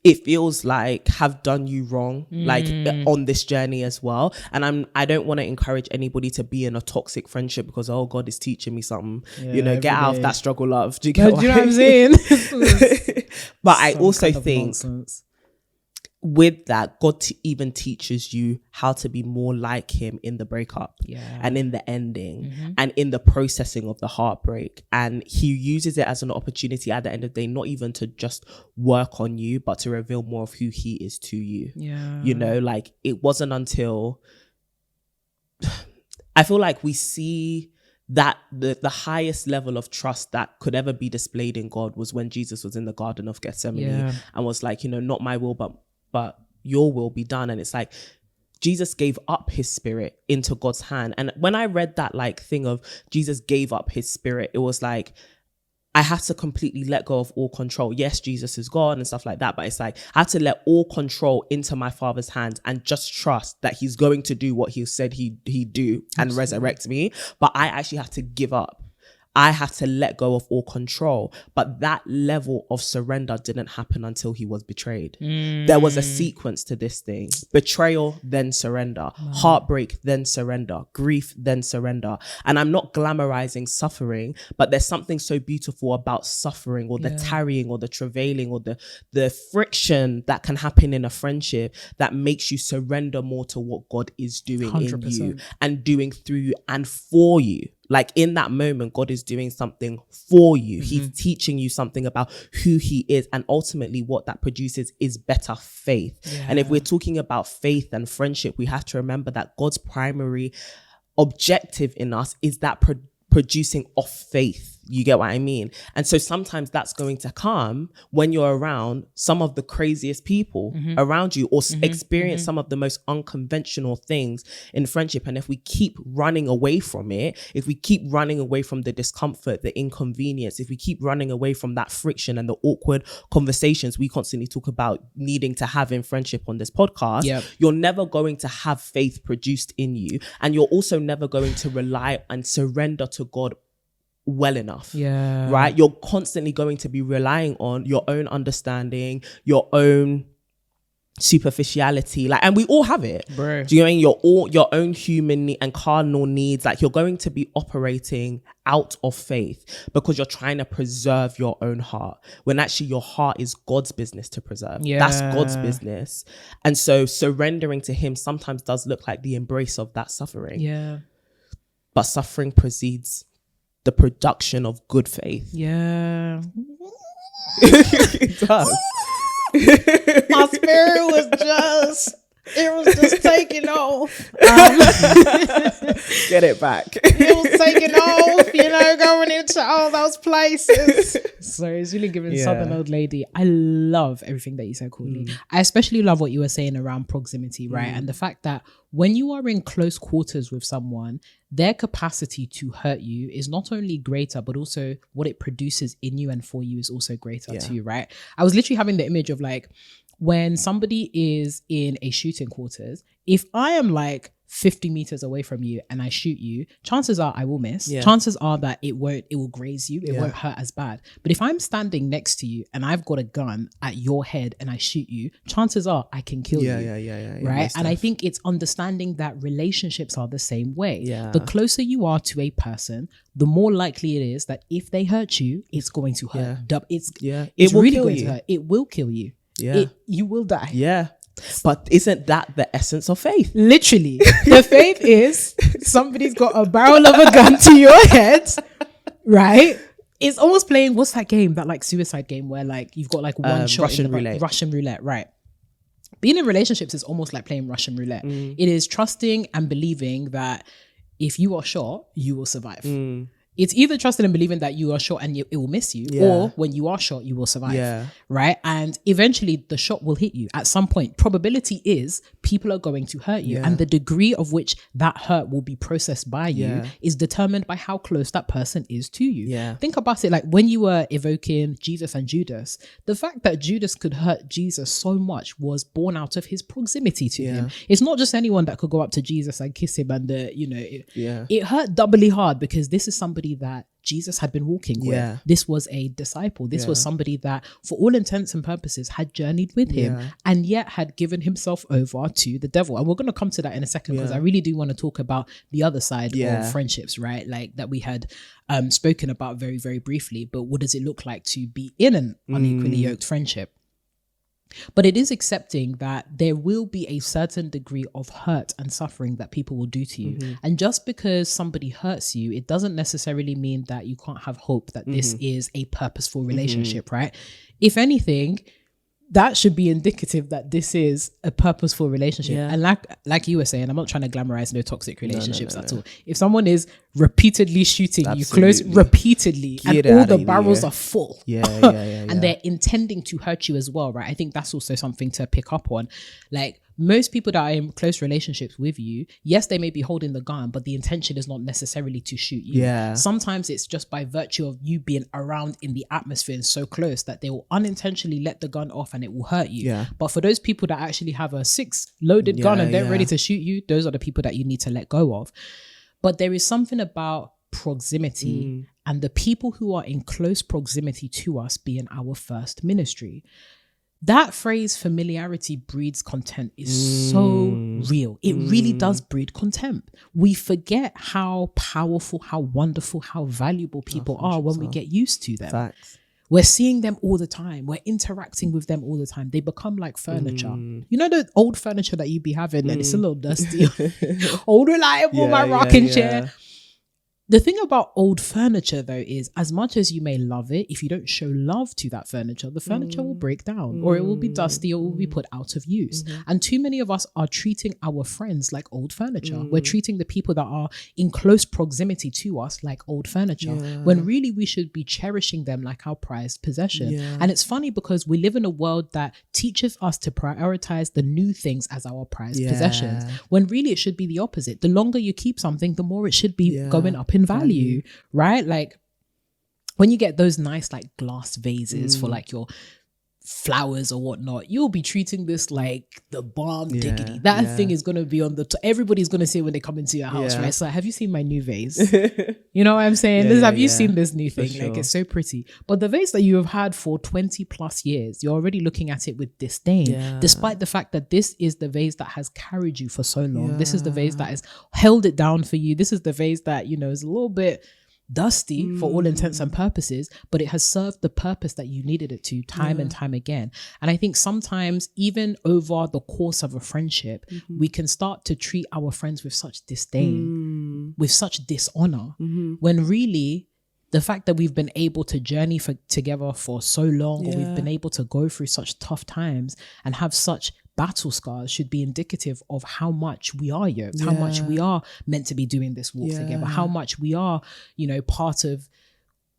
it feels like have done you wrong, like on this journey as well. And I don't want to encourage anybody to be in a toxic friendship because, oh, God is teaching me something, get out of that struggle, love. Do you know what I'm saying? But I also think nonsense. With that, God even teaches you how to be more like him in the breakup and in the ending and in the processing of the heartbreak. And he uses it as an opportunity at the end of the day, not even to just work on you, but to reveal more of who he is to you. Like, it wasn't until I feel like we see that the highest level of trust that could ever be displayed in God was when Jesus was in the Garden of Gethsemane and was like, not my will, but your will be done. And it's like Jesus gave up his spirit into God's hand. And when I read that thing of Jesus gave up his spirit, it was like I had to completely let go of all control. Yes, Jesus is God and stuff like that, but it's like I had to let all control into my Father's hands and just trust that he's going to do what he said he'd do and resurrect me. But I actually have to give up. I have to let go of all control. But that level of surrender didn't happen until he was betrayed. There was a sequence to this thing. Betrayal, then surrender. Heartbreak, then surrender. Grief, then surrender. And I'm not glamorizing suffering, but there's something so beautiful about suffering or the tarrying or the travailing or the friction that can happen in a friendship that makes you surrender more to what God is doing 100%. In you and doing through you and for you. Like, in that moment, God is doing something for you. He's teaching you something about who he is. And ultimately what that produces is better faith. And if we're talking about faith and friendship, we have to remember that God's primary objective in us is that producing of faith. You get what I mean? And so sometimes that's going to come when you're around some of the craziest people around you or experience some of the most unconventional things in friendship. And if we keep running away from it, if we keep running away from the discomfort, the inconvenience, if we keep running away from that friction and the awkward conversations we constantly talk about needing to have in friendship on this podcast, you're never going to have faith produced in you. And you're also never going to rely and surrender to God well enough, right? You're constantly going to be relying on your own understanding, your own superficiality, like, and we all have it, Bro. do you know what I mean? Your own human and carnal needs, like, you're going to be operating out of faith because you're trying to preserve your own heart, when actually your heart is God's business to preserve. That's God's business. And so surrendering to him sometimes does look like the embrace of that suffering, but suffering precedes the production of good faith. It does. My spirit was just taking off. Get it back. It was taking off, going into all those places. So it's really giving Southern old lady. I love everything that you said, Courtney. I especially love what you were saying around proximity, right? And the fact that when you are in close quarters with someone, their capacity to hurt you is not only greater, but also what it produces in you and for you is also greater too, right? I was literally having the image of like, when somebody is in a shooting quarters, if I am like 50 meters away from you and I shoot you, chances are I will miss. Chances are that it will graze you. It won't hurt as bad. But if I'm standing next to you and I've got a gun at your head and I shoot you, chances are I can kill you. Right? And I think it's understanding that relationships are the same way. The closer you are to a person, the more likely it is that if they hurt you, it's going to hurt. It's really going to hurt. It will kill you. You will die. But isn't that the essence of faith? Literally. The faith is somebody's got a barrel of a gun to your head, right? It's almost playing, what's that game? That like suicide game where like you've got like one shot. Russian roulette, right? Being in relationships is almost like playing Russian roulette. It is trusting and believing that if you are shot, you will survive. It's either trusting and believing that you are shot and it will miss you, or when you are shot, you will survive, right? And eventually the shot will hit you at some point. Probability is people are going to hurt you, and the degree of which that hurt will be processed by you is determined by how close that person is to you. Think about it, like when you were evoking Jesus and Judas, the fact that Judas could hurt Jesus so much was born out of his proximity to him. It's not just anyone that could go up to Jesus and kiss him, and it hurt doubly hard because this is somebody that Jesus had been walking with. This was a disciple. This was somebody that, for all intents and purposes, had journeyed with him and yet had given himself over to the devil. And we're going to come to that in a second because I really do want to talk about the other side of friendships, right? Like that we had spoken about very, very briefly. But what does it look like to be in an unequally yoked friendship? But it is accepting that there will be a certain degree of hurt and suffering that people will do to you. And just because somebody hurts you, it doesn't necessarily mean that you can't have hope that this is a purposeful relationship, right? If anything, that should be indicative that this is a purposeful relationship. And like you were saying, I'm not trying to glamorize no toxic relationships at all. If someone is repeatedly shooting you close repeatedly and all the barrels are full and they're intending to hurt you as well, right? I think that's also something to pick up on. Like most people that are in close relationships with you, yes, they may be holding the gun, but the intention is not necessarily to shoot you. Sometimes it's just by virtue of you being around in the atmosphere and so close that they will unintentionally let the gun off and it will hurt you. But for those people that actually have a 6-loaded gun and they're ready to shoot you, those are the people that you need to let go of. But there is something about proximity and the people who are in close proximity to us being our first ministry. That phrase, familiarity breeds contempt, is so real. It really does breed contempt. We forget how powerful, how wonderful, how valuable people are when we get used to them. Facts. We're seeing them all the time. We're interacting with them all the time. They become like furniture. You know the old furniture that you be having and it's a little dusty. Old reliable, my rocking chair. The thing about old furniture, though, is as much as you may love it, if you don't show love to that furniture, the furniture will break down or it will be dusty or will be put out of use. And too many of us are treating our friends like old furniture. We're treating the people that are in close proximity to us like old furniture, when really we should be cherishing them like our prized possession. And it's funny because we live in a world that teaches us to prioritize the new things as our prized possessions, when really it should be the opposite. The longer you keep something, the more it should be going up in value, right? Like when you get those nice like glass vases for like your flowers or whatnot, you'll be treating this like the bomb diggity. That thing is going to be on the everybody's going to say when they come into your house, right? So have you seen my new vase? You know what I'm saying? Have you seen this new thing? Like, it's so pretty. But the vase that you have had for 20 plus years, you're already looking at it with disdain, despite the fact that this is the vase that has carried you for so long. This is the vase that has held it down for you. This is the vase that, you know, is a little bit dusty for all intents and purposes, but it has served the purpose that you needed it to time and time again. And I think sometimes even over the course of a friendship, we can start to treat our friends with such disdain, with such dishonor, when really the fact that we've been able to journey together for so long, or we've been able to go through such tough times and have such battle scars, should be indicative of how much we are yoked, how much we are meant to be doing this walk together, how much we are, you know, part of,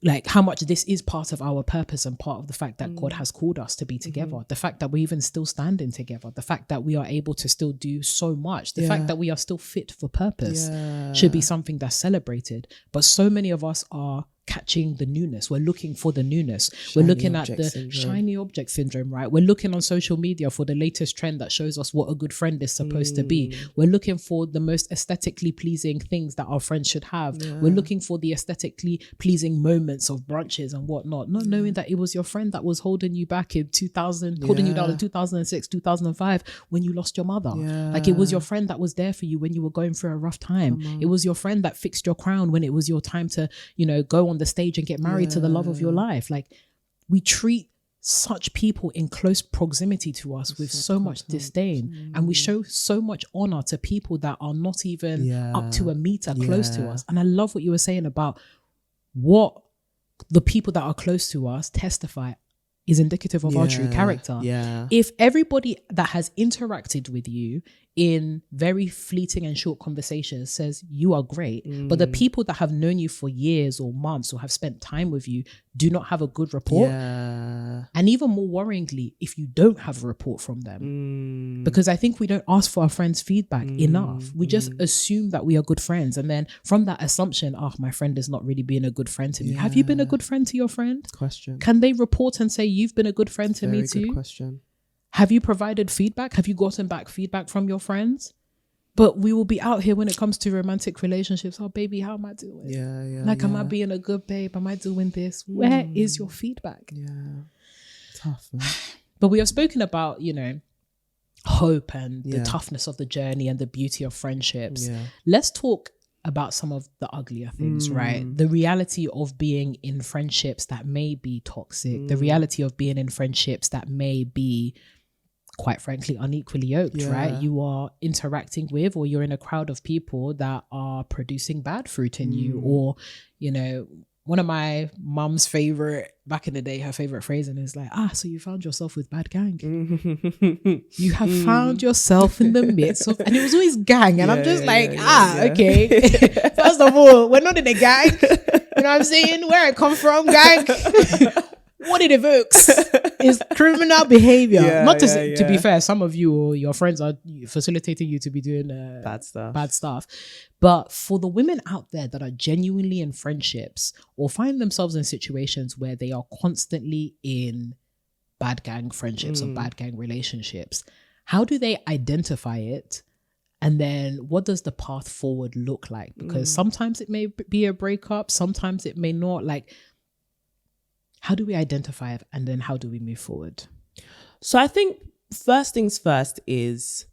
like, how much this is part of our purpose and part of the fact that God has called us to be together. The fact that we're even still standing together, the fact that we are able to still do so much, the fact that we are still fit for purpose should be something that's celebrated. But so many of us are catching the newness. We're looking for the newness. We're looking at the shiny object syndrome, right? We're looking on social media for the latest trend that shows us what a good friend is supposed to be. We're looking for the most aesthetically pleasing things that our friends should have. We're looking for the aesthetically pleasing moments of brunches and whatnot, not knowing that it was your friend that was holding you back in 2000, holding you down in 2006, 2005 when you lost your mother. Like, it was your friend that was there for you when you were going through a rough time. It was your friend that fixed your crown when it was your time to, you know, go on the stage and get married to the love of your life. Like, we treat such people in close proximity to us with so much disdain, and we show so much honor to people that are not even up to a meter close to us. And I love what you were saying about what the people that are close to us testify is indicative of our true character. If everybody that has interacted with you in very fleeting and short conversations says you are great, but the people that have known you for years or months or have spent time with you do not have a good report, and even more worryingly, if you don't have a report from them, because I think we don't ask for our friends' feedback enough. We just assume that we are good friends, and then from that assumption, my friend is not really being a good friend to me. Have you been a good friend to your friend? Can they report and say you've been a good friend to me too? Have you provided feedback? Have you gotten back feedback from your friends? But we will be out here when it comes to romantic relationships. Oh, baby, how am I doing? Am I being a good babe? Am I doing this? Where is your feedback? Tough, man. But we have spoken about, you know, hope and the toughness of the journey and the beauty of friendships. Let's talk about some of the uglier things, right? The reality of being in friendships that may be toxic, the reality of being in friendships that may be, quite frankly, unequally yoked, right? You are interacting with, or you're in a crowd of people that are producing bad fruit in you, or, you know, one of my mum's favorite, back in the day, her favorite phrasing is like, so you found yourself with bad gang. You have found yourself in the midst of, and it was always gang. And I'm just okay. First of all, we're not in a gang. You know what I'm saying? Where I come from, gang. What it evokes is criminal behavior. To be fair, some of you or your friends are facilitating you to be doing bad stuff. But for the women out there that are genuinely in friendships or find themselves in situations where they are constantly in bad gang friendships or bad gang relationships, how do they identify it? And then what does the path forward look like? Because sometimes it may be a breakup, sometimes it may not. Like, how do we identify it, and then how do we move forward? So I think first things first is,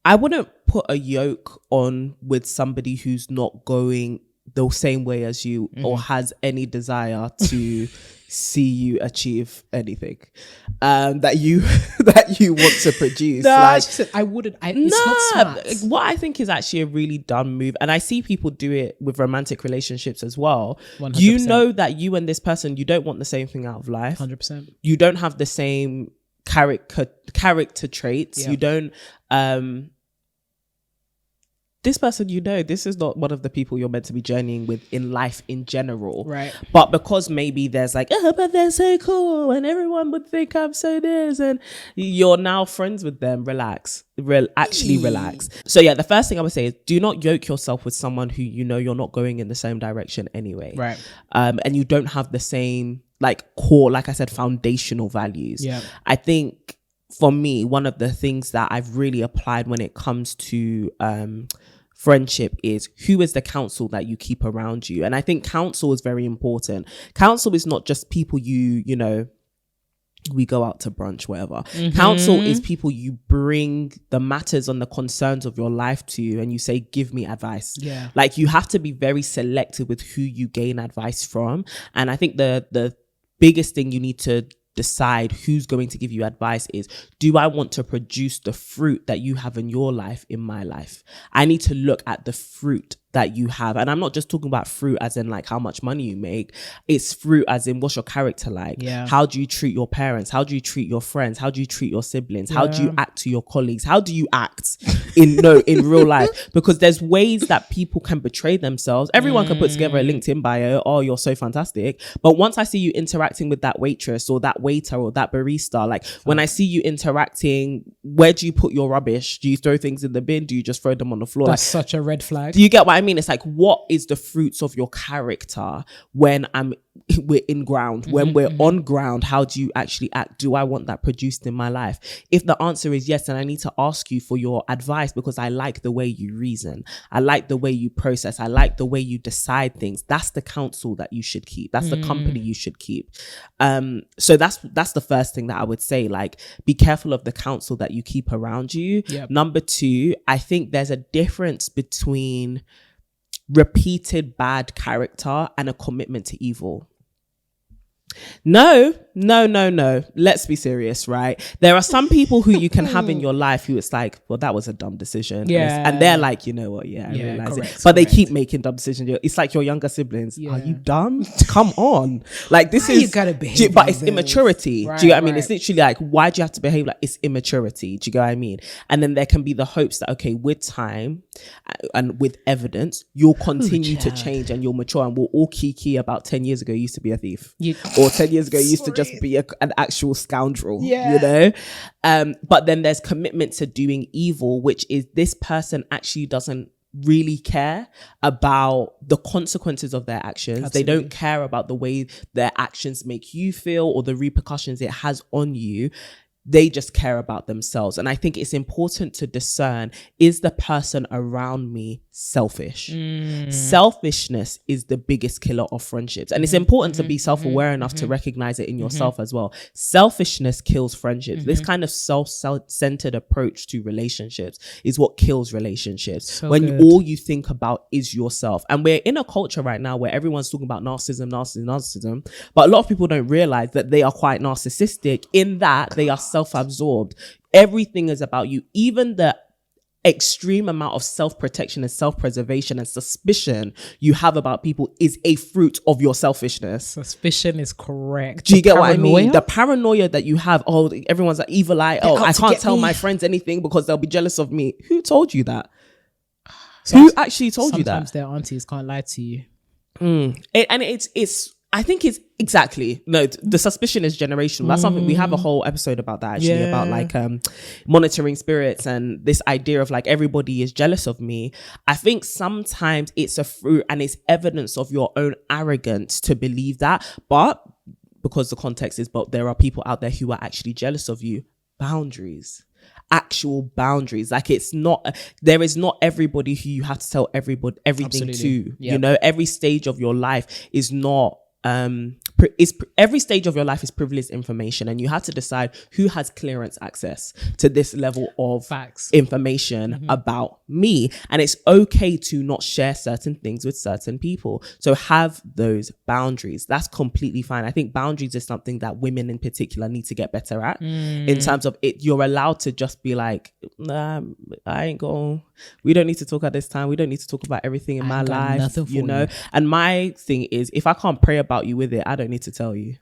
I wouldn't put a yoke on with somebody who's not going the same way as you or has any desire to see you achieve anything that you want to produce. I wouldn't. It's not smart. What I think is actually a really dumb move, and I see people do it with romantic relationships as well. 100%. You know that you and this person, you don't want the same thing out of life. 100%. You don't have the same character traits. Yeah. You don't. This person, you know, this is not one of the people you're meant to be journeying with in life in general. Right. But because maybe there's like, but they're so cool and everyone would think I'm so this, and you're now friends with them, relax. Relax. So yeah, the first thing I would say is, do not yoke yourself with someone who you know you're not going in the same direction anyway. Right. And you don't have the same like core, like I said, foundational values. Yeah. I think for me, one of the things that I've really applied when it comes to friendship is, who is the counsel that you keep around you? And I think counsel is very important. Counsel is not just people you know, we go out to brunch, whatever. Counsel is people you bring the matters and the concerns of your life to, and you say, give me advice. Yeah. Like, you have to be very selective with who you gain advice from. And I think the biggest thing you need to decide who's going to give you advice is, do I want to produce the fruit that you have in your life in my life? I need to look at the fruit that you have. And I'm not just talking about fruit as in like how much money you make. It's fruit as in, what's your character like? Yeah. How do you treat your parents? How do you treat your friends? How do you treat your siblings? How do you act to your colleagues? How do you act in real life? Because there's ways that people can betray themselves. Everyone can put together a LinkedIn bio, oh, you're so fantastic. But once I see you interacting with that waitress or that waiter or that barista, like when I see you interacting, where do you put your rubbish? Do you throw things in the bin? Do you just throw them on the floor? That's such a red flag. Do you get what I mean? It's like, what is the fruits of your character when we're in ground, when we're on ground? How do you actually act? Do I want that produced in my life? If the answer is yes, then I need to ask you for your advice, because I like the way you reason. I like the way you process. I like the way you decide things. That's the counsel that you should keep. That's the company you should keep. So that's the first thing that I would say. Like, be careful of the counsel that you keep around you. Yep. Number two, I think there's a difference between repeated bad character and a commitment to evil. No. Let's be serious, right? There are some people who you can have in your life who it's like, well, that was a dumb decision. Yeah. And they're like, you know what? Yeah, I realize correct, it. But they correct. keep making dumb decisions. It's like your younger siblings. Yeah. Are you dumb? Come on. Like, this Why is, you gotta behave but like it's this? immaturity. Right, do you get what I mean? right. It's literally like, why do you have to behave like it's immaturity? Do you get what I mean? And then there can be the hopes that, okay, with time and with evidence, you'll continue to change and you'll mature, and we'll all kiki about 10 years ago you used to be a thief. Or 10 years ago you used to just be an actual scoundrel, you know? But then there's commitment to doing evil, which is this person actually doesn't really care about the consequences of their actions. Absolutely. They don't care about the way their actions make you feel or the repercussions it has on you. They just care about themselves. And I think it's important to discern, is the person around me selfish? Selfishness is the biggest killer of friendships. And it's important to be self-aware enough to recognize it in yourself as well. Selfishness kills friendships. This kind of self-centered approach to relationships is what kills relationships. So when good. all you think about is yourself. And we're in a culture right now where everyone's talking about narcissism. But a lot of people don't realize that they are quite narcissistic in that they are self-absorbed. Everything is about you. Even the extreme amount of self-protection and self-preservation and suspicion you have about people is a fruit of your selfishness. Suspicion is correct. Do you get what I mean? The paranoia that you have, oh, everyone's an evil eye. Oh, I can't tell my friends anything because they'll be jealous of me. Who told you that? Who actually told you that? Sometimes their aunties can't lie to you. I think it's exactly, no, the suspicion is generational. That's something, we have a whole episode about that actually, about like monitoring spirits and this idea of like, everybody is jealous of me. I think sometimes it's a fruit and it's evidence of your own arrogance to believe that. But because the context is, but there are people out there who are actually jealous of you. Boundaries. Actual boundaries. Like, it's not, there is not everybody who you have to tell everybody everything Absolutely. to. Yep. You know, every stage of your life is not every stage of your life is privileged information, and you have to decide who has clearance access to this level of Facts. information about me. And it's okay to not share certain things with certain people. So have those boundaries. That's completely fine. I think boundaries is something that women in particular need to get better at, in terms of it. You're allowed to just be like, nah, I ain't going, we don't need to talk at this time. We don't need to talk about everything in my life, you know? And my thing is, if I can't pray about you with it, I don't need to tell you.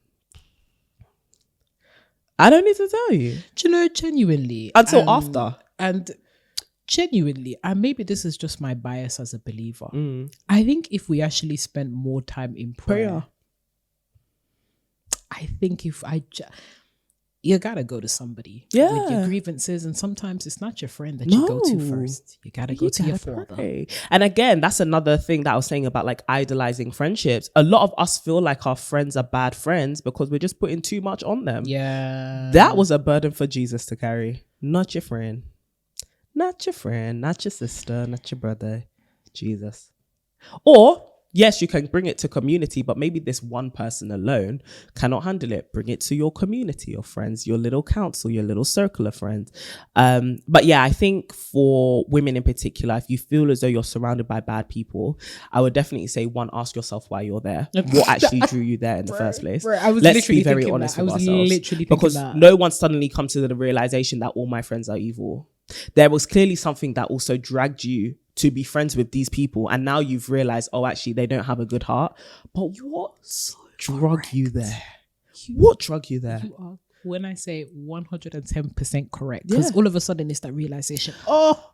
I don't need to tell you. Do you know, genuinely. Until after. And genuinely, and maybe this is just my bias as a believer, I think if we actually spent more time in prayer, I think you gotta go to somebody Yeah. with your grievances, and sometimes it's not your friend that you go to first. You gotta go to your father. And again, that's another thing that I was saying about like idolizing friendships. A lot of us feel like our friends are bad friends because we're just putting too much on them. Yeah, that was a burden for Jesus to carry. Not your friend, not your friend, not your sister, not your brother, Jesus. Or yes, you can bring it to community, but maybe this one person alone cannot handle it. Bring it to your community, your friends, your little council, your little circle of friends. But yeah, I think for women in particular, if you feel as though you're surrounded by bad people, I would definitely say, one, ask yourself why you're there. What actually drew you there in the first place? Let's be very honest with ourselves. Because no one suddenly comes to the realization that all my friends are evil. There was clearly something that also dragged you to be friends with these people, and now you've realized, oh, actually they don't have a good heart. But what drug you there? What drug you there? You are, when I say 110% correct, because all of a sudden it's that realization, oh,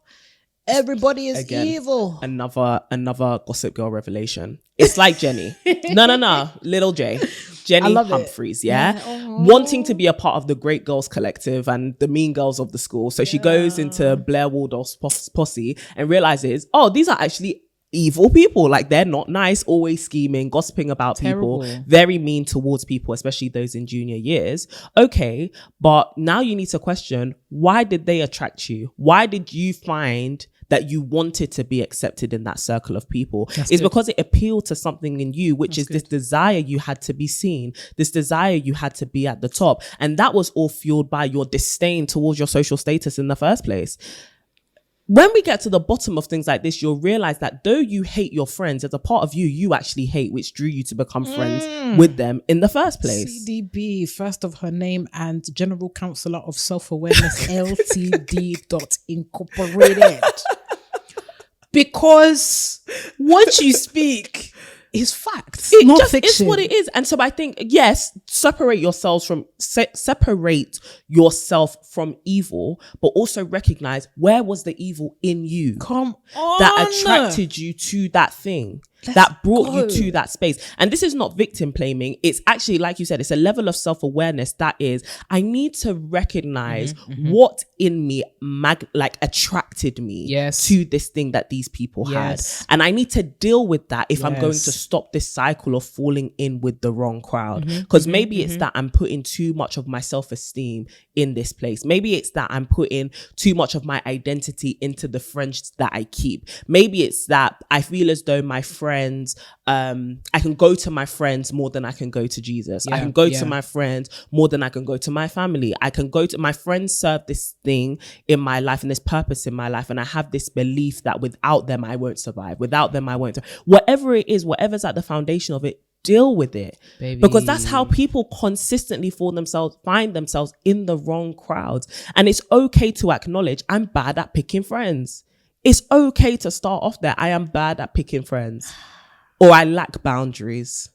everybody is evil. Another Gossip Girl revelation. It's like Jenny. No, little Jenny Humphreys, wanting to be a part of the Great Girls Collective and the mean girls of the school. So she goes into Blair Waldorf's posse and realizes, oh, these are actually evil people. Like, they're not nice, always scheming, gossiping about people, very mean towards people, especially those in junior years. Okay, but now you need to question, why did they attract you? Why did you find that you wanted to be accepted in that circle of people? It's because it appealed to something in you, which is this desire you had to be seen, this desire you had to be at the top. And that was all fueled by your disdain towards your social status in the first place. When we get to the bottom of things like this, you'll realize that though you hate your friends, there's a part of you actually hate, which drew you to become friends with them in the first place. CDB, first of her name, and General Counselor of Self-Awareness Ltd. Incorporated. Because what you speak is facts, it not just fiction. Is what it is. And so I think, yes, separate yourself from evil, but also recognize, where was the evil in you? Come on, that attracted you to that thing. That brought you to that space. And this is not victim blaming. It's actually, like you said, it's a level of self-awareness that is, I need to recognize what in me attracted me to this thing that these people had. And I need to deal with that if I'm going to stop this cycle of falling in with the wrong crowd. Because maybe it's that I'm putting too much of my self-esteem in this place. Maybe it's that I'm putting too much of my identity into the friends that I keep. Maybe it's that I feel as though my friends, I can go to my friends more than I can go to Jesus. I can go to my friends more than I can go to my family. I can go to my friends, serve this thing in my life and this purpose in my life. And I have this belief that without them, I won't survive. Without them, I won't. Whatever it is, whatever's at the foundation of it, deal with it. Baby. Because that's how people consistently find themselves in the wrong crowds. And it's okay to acknowledge, I'm bad at picking friends. It's okay to start off there. I am bad at picking friends, or I lack boundaries.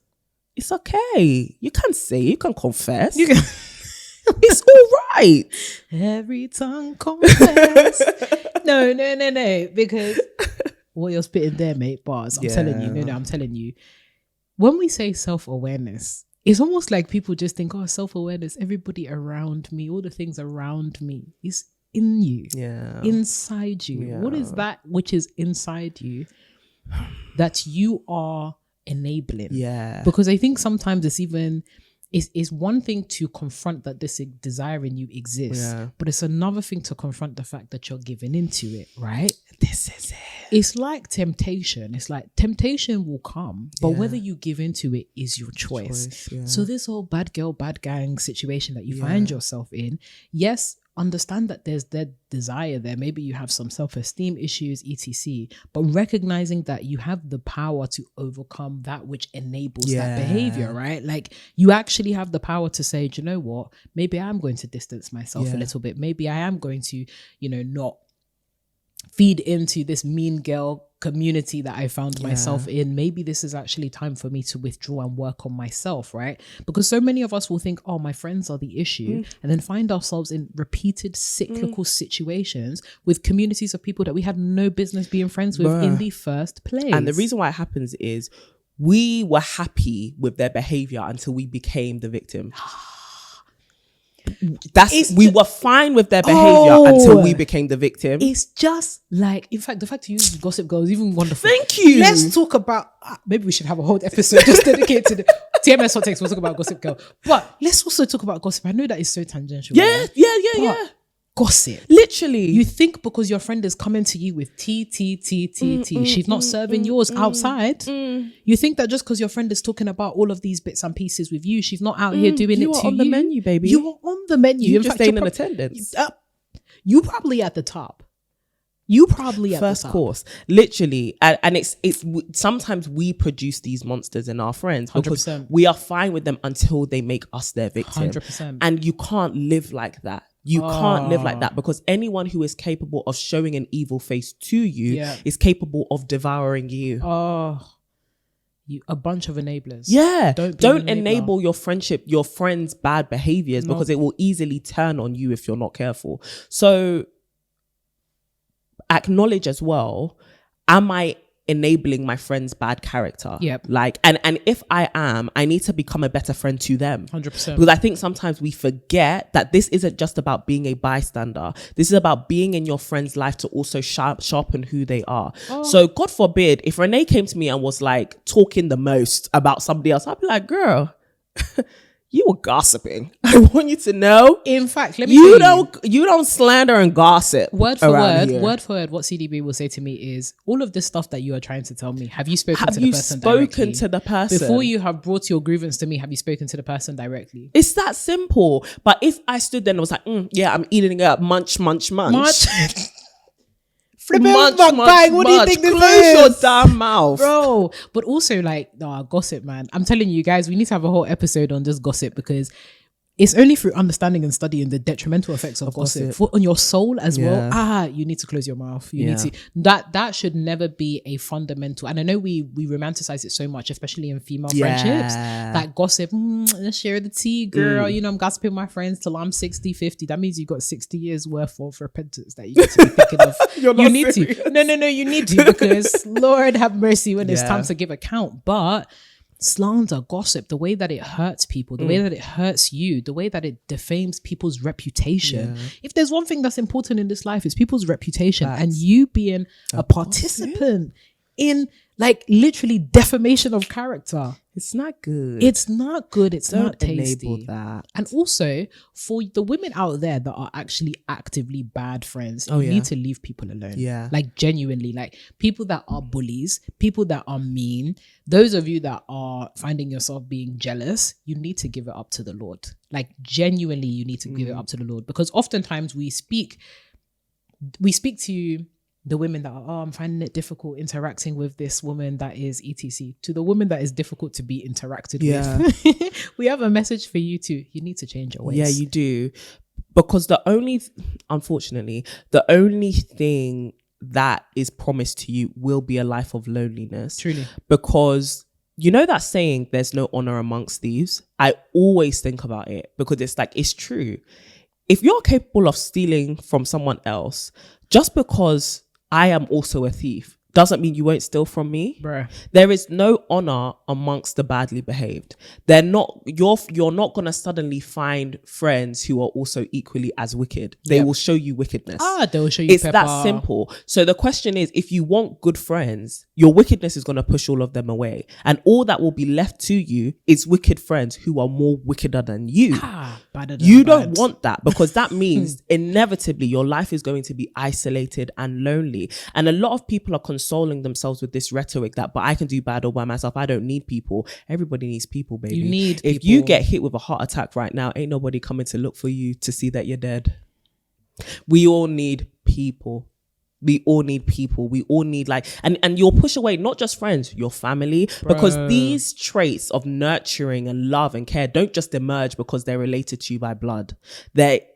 It's okay. You can say, you can confess. It's all right. Every tongue confess. No. Because what you're spitting there, mate, bars. I'm telling you. No, I'm telling you. When we say self-awareness, it's almost like people just think, oh, self-awareness, everybody around me, all the things around me is in you, inside you. What is that which is inside you that you are enabling? Because I think sometimes it's one thing to confront that this desire in you exists, but it's another thing to confront the fact that you're giving into it, right? This is it. It's like temptation. It's like temptation will come, but whether you give into it is your choice. So this whole bad girl, bad gang situation that you find yourself in, yes, understand that there's that desire there. Maybe you have some self-esteem issues, etc. But recognizing that you have the power to overcome that which enables that behavior, right? Like, you actually have the power to say, do you know what? Maybe I'm going to distance myself a little bit. Maybe I am going to, not feed into this mean girl community that I found myself in. Maybe this is actually time for me to withdraw and work on myself, right? Because so many of us will think, oh, my friends are the issue, and then find ourselves in repeated cyclical situations with communities of people that we had no business being friends with in the first place. And the reason why it happens is we were happy with their behavior until we became the victim. we were fine with their behavior until we became the victim. It's just like, in fact, the fact you use Gossip Girl is even wonderful. Thank you. Let's talk about, maybe we should have a whole episode just dedicated to the TMS hot takes. We'll talk about Gossip Girl. But let's also talk about gossip. I know that is so tangential. Yeah. Gossip. Literally. You think because your friend is coming to you with tea, she's not serving yours outside. You think that just because your friend is talking about all of these bits and pieces with you, she's not out here doing it to you. You are on the menu, baby. You are on the menu. You just ain't in attendance. You probably at the top. You probably at first the top. course, literally, and it's sometimes we produce these monsters in our friends because 100%. we are fine with them until they make us their victim. 100%. And you can't live like that. You can't live like that, because anyone who is capable of showing an evil face to you is capable of devouring you. You a bunch of enablers. Yeah. Don't an enable your friendship, your friends' bad behaviors, because it will easily turn on you if you're not careful. So acknowledge as well, am I enabling my friend's bad character? Yep. Like, and if I am, I need to become a better friend to them. 100%. Because I think sometimes we forget that this isn't just about being a bystander. This is about being in your friend's life to also sharpen who they are. So God forbid, if Renee came to me and was like talking the most about somebody else, I'd be like, girl, you were gossiping. I want you to know. In fact, let me you tell you don't slander and gossip. Word for word, what CDB will say to me is, all of this stuff that you are trying to tell me, have you spoken to the person directly? Have you spoken to the person? Before you have brought your grievance to me, have you spoken to the person directly? It's that simple. But if I stood there and was like, yeah, I'm eating it up, munch. Flipping What do you think this Close is? Your damn mouth. Bro. But also, like, gossip, man. I'm telling you guys, we need to have a whole episode on just gossip, because it's only through understanding and studying the detrimental effects of gossip on your soul as well. You need to close your mouth. You need to, that should never be a fundamental. And I know we romanticize it so much, especially in female friendships, that gossip, let's share the tea, girl. You know, I'm gossiping my friends till I'm 60, 50. That means you've got 60 years worth of repentance that you need to be thinking of. You need to. No, you need to, because Lord have mercy when it's time to give account. But slander, gossip, the way that it hurts people, the way that it hurts you, the way that it defames people's reputation. If there's one thing that's important in this life, it's people's reputation. And you being a participant in, like, literally defamation of character. It's not good. It's not good. It's Don't not tasty. enable that. And also, for the women out there that are actually actively bad friends, you need to leave people alone. Yeah. Like, genuinely, like, people that are bullies, people that are mean, those of you that are finding yourself being jealous, you need to give it up to the Lord. Like, genuinely, you need to give it up to the Lord, because oftentimes we speak to the women that are, I'm finding it difficult interacting with this woman that is etc. To the woman that is difficult to be interacted with, we have a message for you too. You need to change your ways. Yeah, you do. Because unfortunately, the only thing that is promised to you will be a life of loneliness. Truly. Because you know that saying, there's no honor amongst thieves? I always think about it, because it's like, it's true. If you're capable of stealing from someone else, just because I am also a thief doesn't mean you won't steal from me. Bruh. There is no honor amongst the badly behaved. You're not gonna suddenly find friends who are also equally as wicked. They will show you wickedness. They will show you pepper. That simple. So the question is, if you want good friends, your wickedness is gonna push all of them away. And all that will be left to you is wicked friends who are more wickeder than you. You don't want that, because that means inevitably your life is going to be isolated and lonely. And a lot of people are consoling themselves with this rhetoric that, but I can do bad all by myself. I don't need people. Everybody needs people, baby. You need If people. you get hit with a heart attack right now, ain't nobody coming to look for you to see that you're dead. We all need people. We all need people. We all need, like, and you'll push away not just friends, your family, because these traits of nurturing and love and care don't just emerge because they're related to you by blood.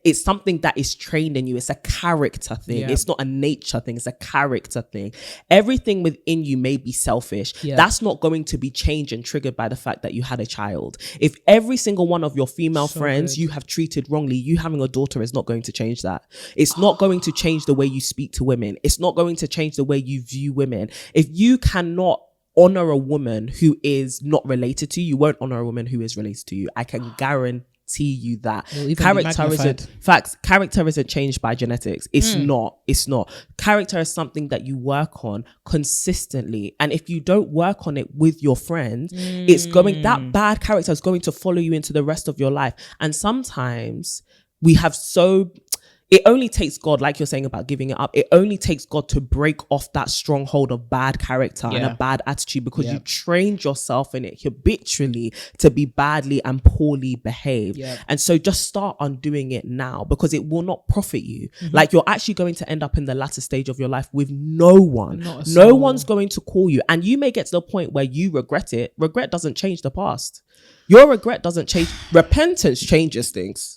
It's something that is trained in you. It's a character thing. It's not a nature thing. It's a character thing. Everything within you may be selfish. That's not going to be changed and triggered by the fact that you had a child. If every single one of your female friends you have treated wrongly, you having a daughter is not going to change that. It's not going to change the way you speak to women. It's not going to change the way you view women. If you cannot honor a woman who is not related to you, you won't honor a woman who is related to you. I can guarantee guarantee you that. Character isn't changed by genetics. It's not. Character is something that you work on consistently, and if you don't work on it with your friends, that bad character is going to follow you into the rest of your life. And sometimes it only takes God, like you're saying about giving it up, it only takes God to break off that stronghold of bad character and a bad attitude, because you trained yourself in it habitually to be badly and poorly behaved. And so just start undoing it now, because it will not profit you. Like, you're actually going to end up in the latter stage of your life with no one. No one's going to call you. And you may get to the point where you regret it. Regret doesn't change the past. Your regret doesn't change. Repentance changes things.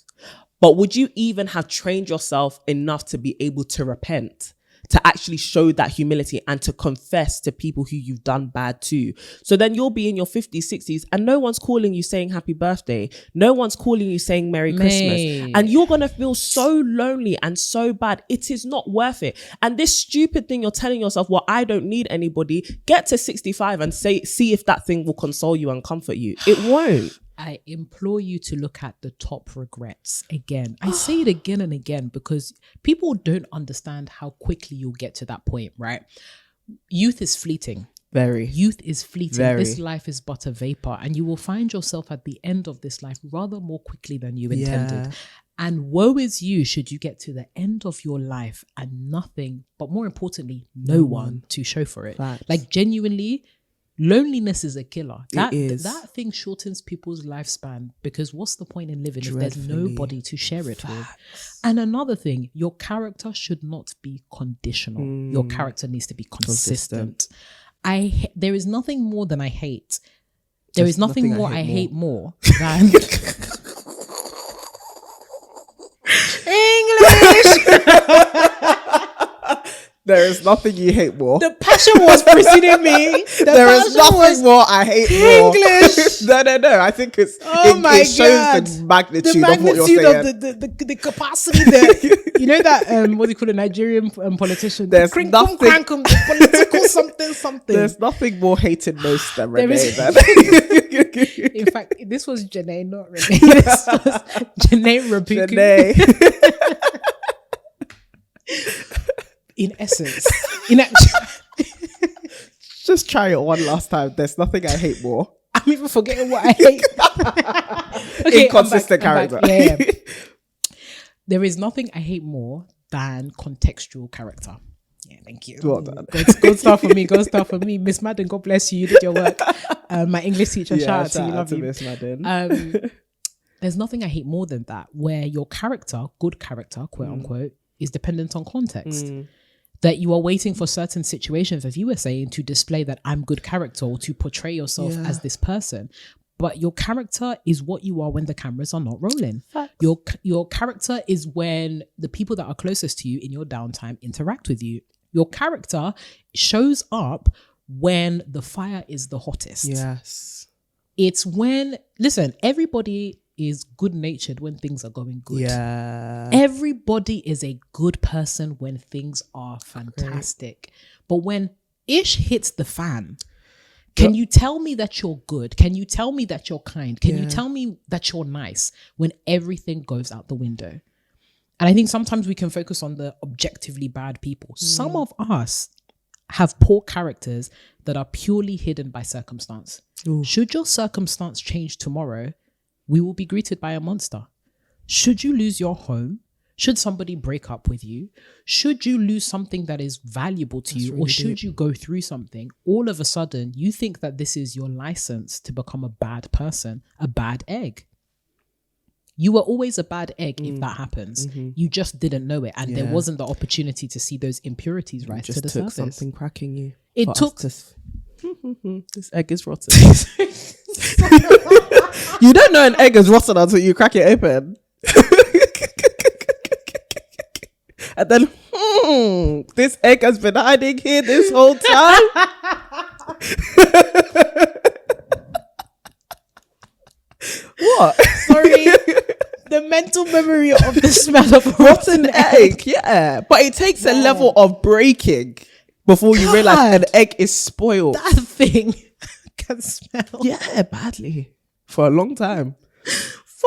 But would you even have trained yourself enough to be able to repent, to actually show that humility and to confess to people who you've done bad to? So then you'll be in your 50s, 60s, and no one's calling you saying happy birthday. No one's calling you saying Merry Christmas. And you're going to feel so lonely and so bad. It is not worth it. And this stupid thing you're telling yourself, well, I don't need anybody, get to 65 and see if that thing will console you and comfort you. It won't. I implore you to look at the top regrets again. I say it again and again because people don't understand how quickly you'll get to that point, right? Youth is fleeting. Very. Youth is fleeting. Very. This life is but a vapor, and you will find yourself at the end of this life rather more quickly than you intended. And woe is you should you get to the end of your life and nothing, but more importantly, no one to show for it. Facts. Like, genuinely, loneliness is a killer. That thing shortens people's lifespan, because what's the point in living if there's nobody to share it with? And another thing, your character should not be conditional. Your character needs to be consistent. There is nothing more than I hate. There is nothing more I hate more than English. There is nothing you hate more. The passion was preceding me. There is nothing more I hate more. English. No. I think it shows the magnitude of what you're saying. The capacity there. You know that, what do you call a Nigerian politician? There's nothing. Political something. There's nothing more hated most than Renee. In fact, this was Janae, not Renee. This was Janae Rabuku. Janae. In essence, just try it one last time. There's nothing I hate more. I'm even forgetting what I hate. Okay, inconsistent character. Yeah. There is nothing I hate more than contextual character. Yeah, thank you. Well done. Good stuff for me. Good stuff for me. Miss Madden, God bless you. You did your work. My English teacher, shout out to you. Love you. Miss Madden. There's nothing I hate more than that, where your character, good character, quote unquote, is dependent on context. That you are waiting for certain situations, as you were saying, to display that I'm good character or to portray yourself as this person. But your character is what you are when the cameras are not rolling. Facts. Your character is when the people that are closest to you in your downtime interact with you. Your character shows up when the fire is the hottest. Yes. It's when, listen, everybody is good-natured when things are going good. Yeah. Everybody is a good person when things are fantastic. But when ish hits the fan, can you tell me that you're good? Can you tell me that you're kind? Can you tell me that you're nice when everything goes out the window? And I think sometimes we can focus on the objectively bad people. Some of us have poor characters that are purely hidden by circumstance. Ooh. Should your circumstance change tomorrow, we will be greeted by a monster. Should you lose your home, should somebody break up with you, should you lose something that is valuable to you, or should you go through something, all of a sudden you think that this is your license to become a bad person, a bad egg. You were always a bad egg if that happens. You just didn't know it, and there wasn't the opportunity to see those impurities rise to the surface. It took something cracking you. It took... This egg is rotten. You don't know an egg is rotten until you crack it open. And then, this egg has been hiding here this whole time. What? Sorry. The mental memory of the smell of a rotten egg. Yeah. But it takes a level of breaking before you realize an egg is spoiled. That thing can smell. Yeah, badly. For a long time.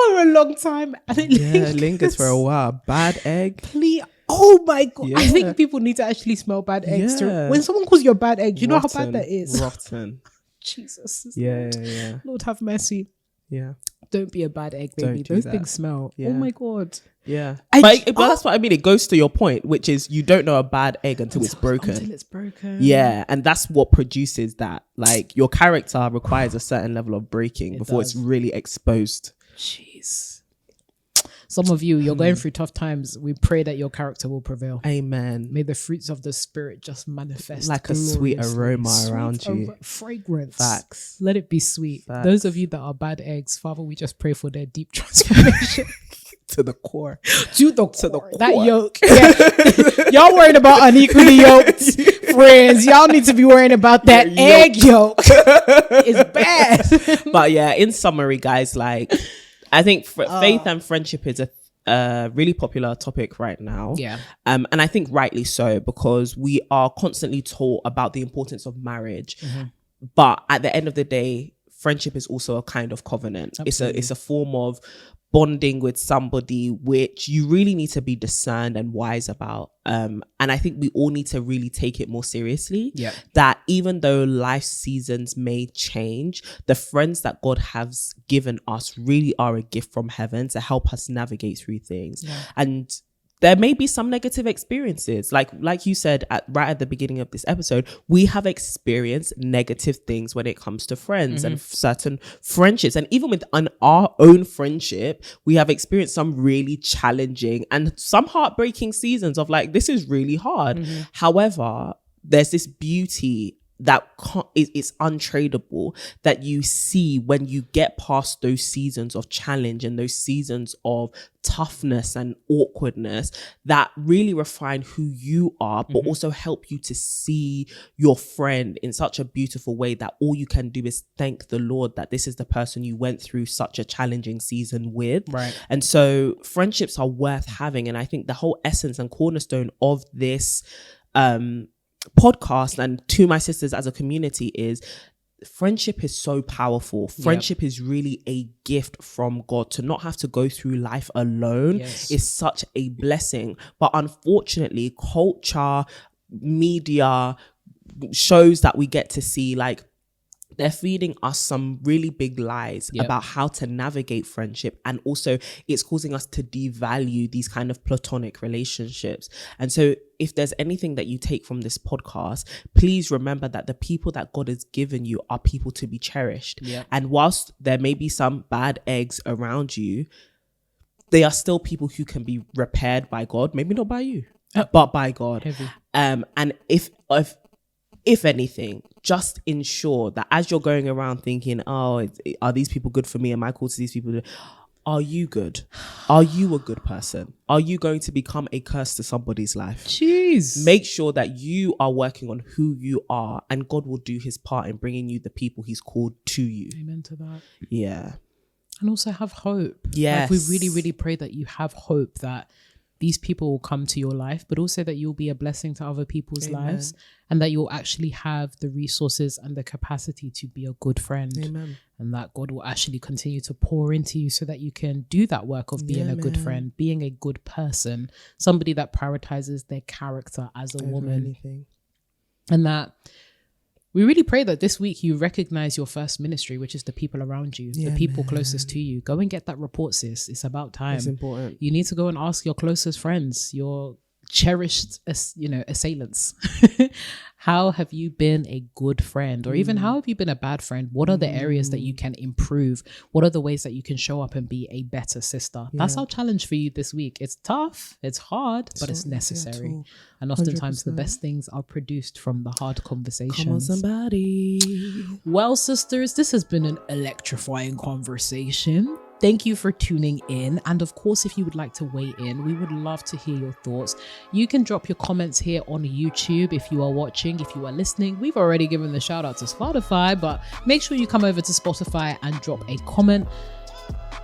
for a long time, and it lingers for a while. Bad egg. Please. Oh my God. Yeah. I think people need to actually smell bad eggs. Yeah. When someone calls you a bad egg, do you know how Rotten. bad that is? Rotten. Jesus. Yeah. Lord have mercy. Yeah. Don't be a bad egg, baby. Don't do Those that. things smell. Yeah. Oh my God. Yeah. But that's what I mean. It goes to your point, which is you don't know a bad egg until it's broken. Until it's broken. Yeah. And that's what produces that. Like, your character requires a certain level of breaking before it's really exposed. Jeez. Some of you, you're going through tough times. We pray that your character will prevail. Amen. May the fruits of the Spirit just manifest like a sweet aroma around you. Fragrance. Facts. Let it be sweet. Facts. Those of you that are bad eggs, Father, we just pray for their deep transformation. To the core. To the core. That core. yolk. Yeah. Y'all worrying about unequally yoked friends. Y'all need to be worrying about that egg yolk. It's bad. But yeah, in summary, guys, like, I think faith and friendship is a really popular topic right now. Yeah. And I think rightly so, because we are constantly taught about the importance of marriage. Mm-hmm. But at the end of the day, friendship is also a kind of covenant. Absolutely. It's a form of bonding with somebody which you really need to be discerned and wise about. And I think we all need to really take it more seriously. Yeah. That even though life seasons may change, the friends that God has given us really are a gift from heaven to help us navigate through things. Yeah. And there may be some negative experiences. Like you said right at the beginning of this episode, we have experienced negative things when it comes to friends and certain friendships. And even with our own friendship, we have experienced some really challenging and some heartbreaking seasons of like, this is really hard. Mm-hmm. However, there's this beauty that it's untradeable that you see when you get past those seasons of challenge and those seasons of toughness and awkwardness that really refine who you are, but also help you to see your friend in such a beautiful way that all you can do is thank the Lord that this is the person you went through such a challenging season with. Right. And so friendships are worth having. And I think the whole essence and cornerstone of this podcast and to my sisters as a community is friendship is so powerful. Friendship is really a gift from God. To not have to go through life alone is such a blessing. But unfortunately, culture, media, shows that we get to see, like, they're feeding us some really big lies about how to navigate friendship. And also it's causing us to devalue these kind of platonic relationships. And so if there's anything that you take from this podcast, please remember that the people that God has given you are people to be cherished. And whilst there may be some bad eggs around you, they are still people who can be repaired by God. Maybe not by you, but by God. Heavy. And if anything, just ensure that as you're going around thinking, are these people good for me? Am I called to these people? Are you good? Are you a good person? Are you going to become a curse to somebody's life? Jeez. Make sure that you are working on who you are, and God will do his part in bringing you the people he's called to you. Amen to that. Yeah. And also have hope. Yes. Like, we really, really pray that you have hope that these people will come to your life, but also that you'll be a blessing to other people's lives, and that you'll actually have the resources and the capacity to be a good friend. Amen. And that God will actually continue to pour into you so that you can do that work of being a good friend, being a good person, somebody that prioritizes their character as a woman. Anything. And that we really pray that this week you recognize your first ministry, which is the people around you, the people closest to you. Go and get that report, sis. It's about time. It's important. You need to go and ask your closest friends, your cherished, assailants. How have you been a good friend? Or even how have you been a bad friend? What are the areas that you can improve? What are the ways that you can show up and be a better sister? That's our challenge for you this week. It's tough, it's hard, but it's necessary. And oftentimes 100%. The best things are produced from the hard conversations. Come on, somebody. Well, sisters, this has been an electrifying conversation. Thank you for tuning in. And of course, if you would like to weigh in, we would love to hear your thoughts. You can drop your comments here on YouTube if you are watching. If you are listening, we've already given the shout out to Spotify, but make sure you come over to Spotify and drop a comment.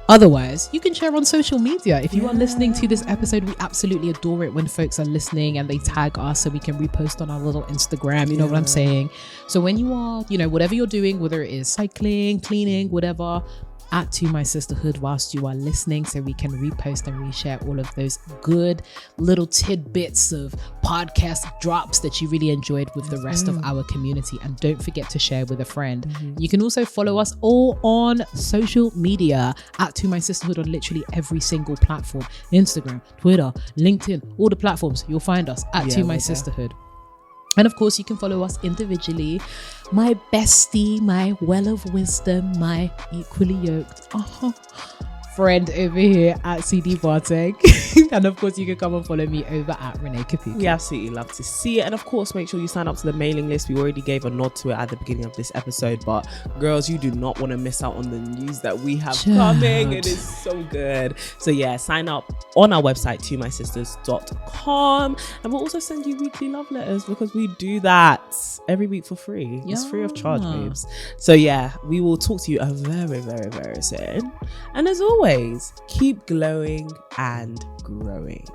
Otherwise, you can share on social media. If you are listening to this episode, we absolutely adore it when folks are listening and they tag us so we can repost on our little Instagram. You know what I'm saying? So when you are, whatever you're doing, whether it is cycling, cleaning, whatever, at To My Sisterhood whilst you are listening, so we can repost and reshare all of those good little tidbits of podcast drops that you really enjoyed with the rest of our community. And don't forget to share with a friend. You can also follow us all on social media at To My Sisterhood on literally every single platform: Instagram, Twitter, LinkedIn, all the platforms. You'll find us at To My Sisterhood. And of course, you can follow us individually. My bestie, my well of wisdom, my equally yoked friend over here at CD Bartek. And of course, you can come and follow me over at Renee Kapuki. We absolutely love to see it. And of course, make sure you sign up to the mailing list. We already gave a nod to it at the beginning of this episode. But girls, you do not want to miss out on the news that we have coming. It is so good. So yeah, sign up on our website, tomysisters.com. And we'll also send you weekly love letters, because we do that every week for free. It's free of charge, babes. So yeah, we will talk to you very, very, very soon. And as always, keep glowing and growing.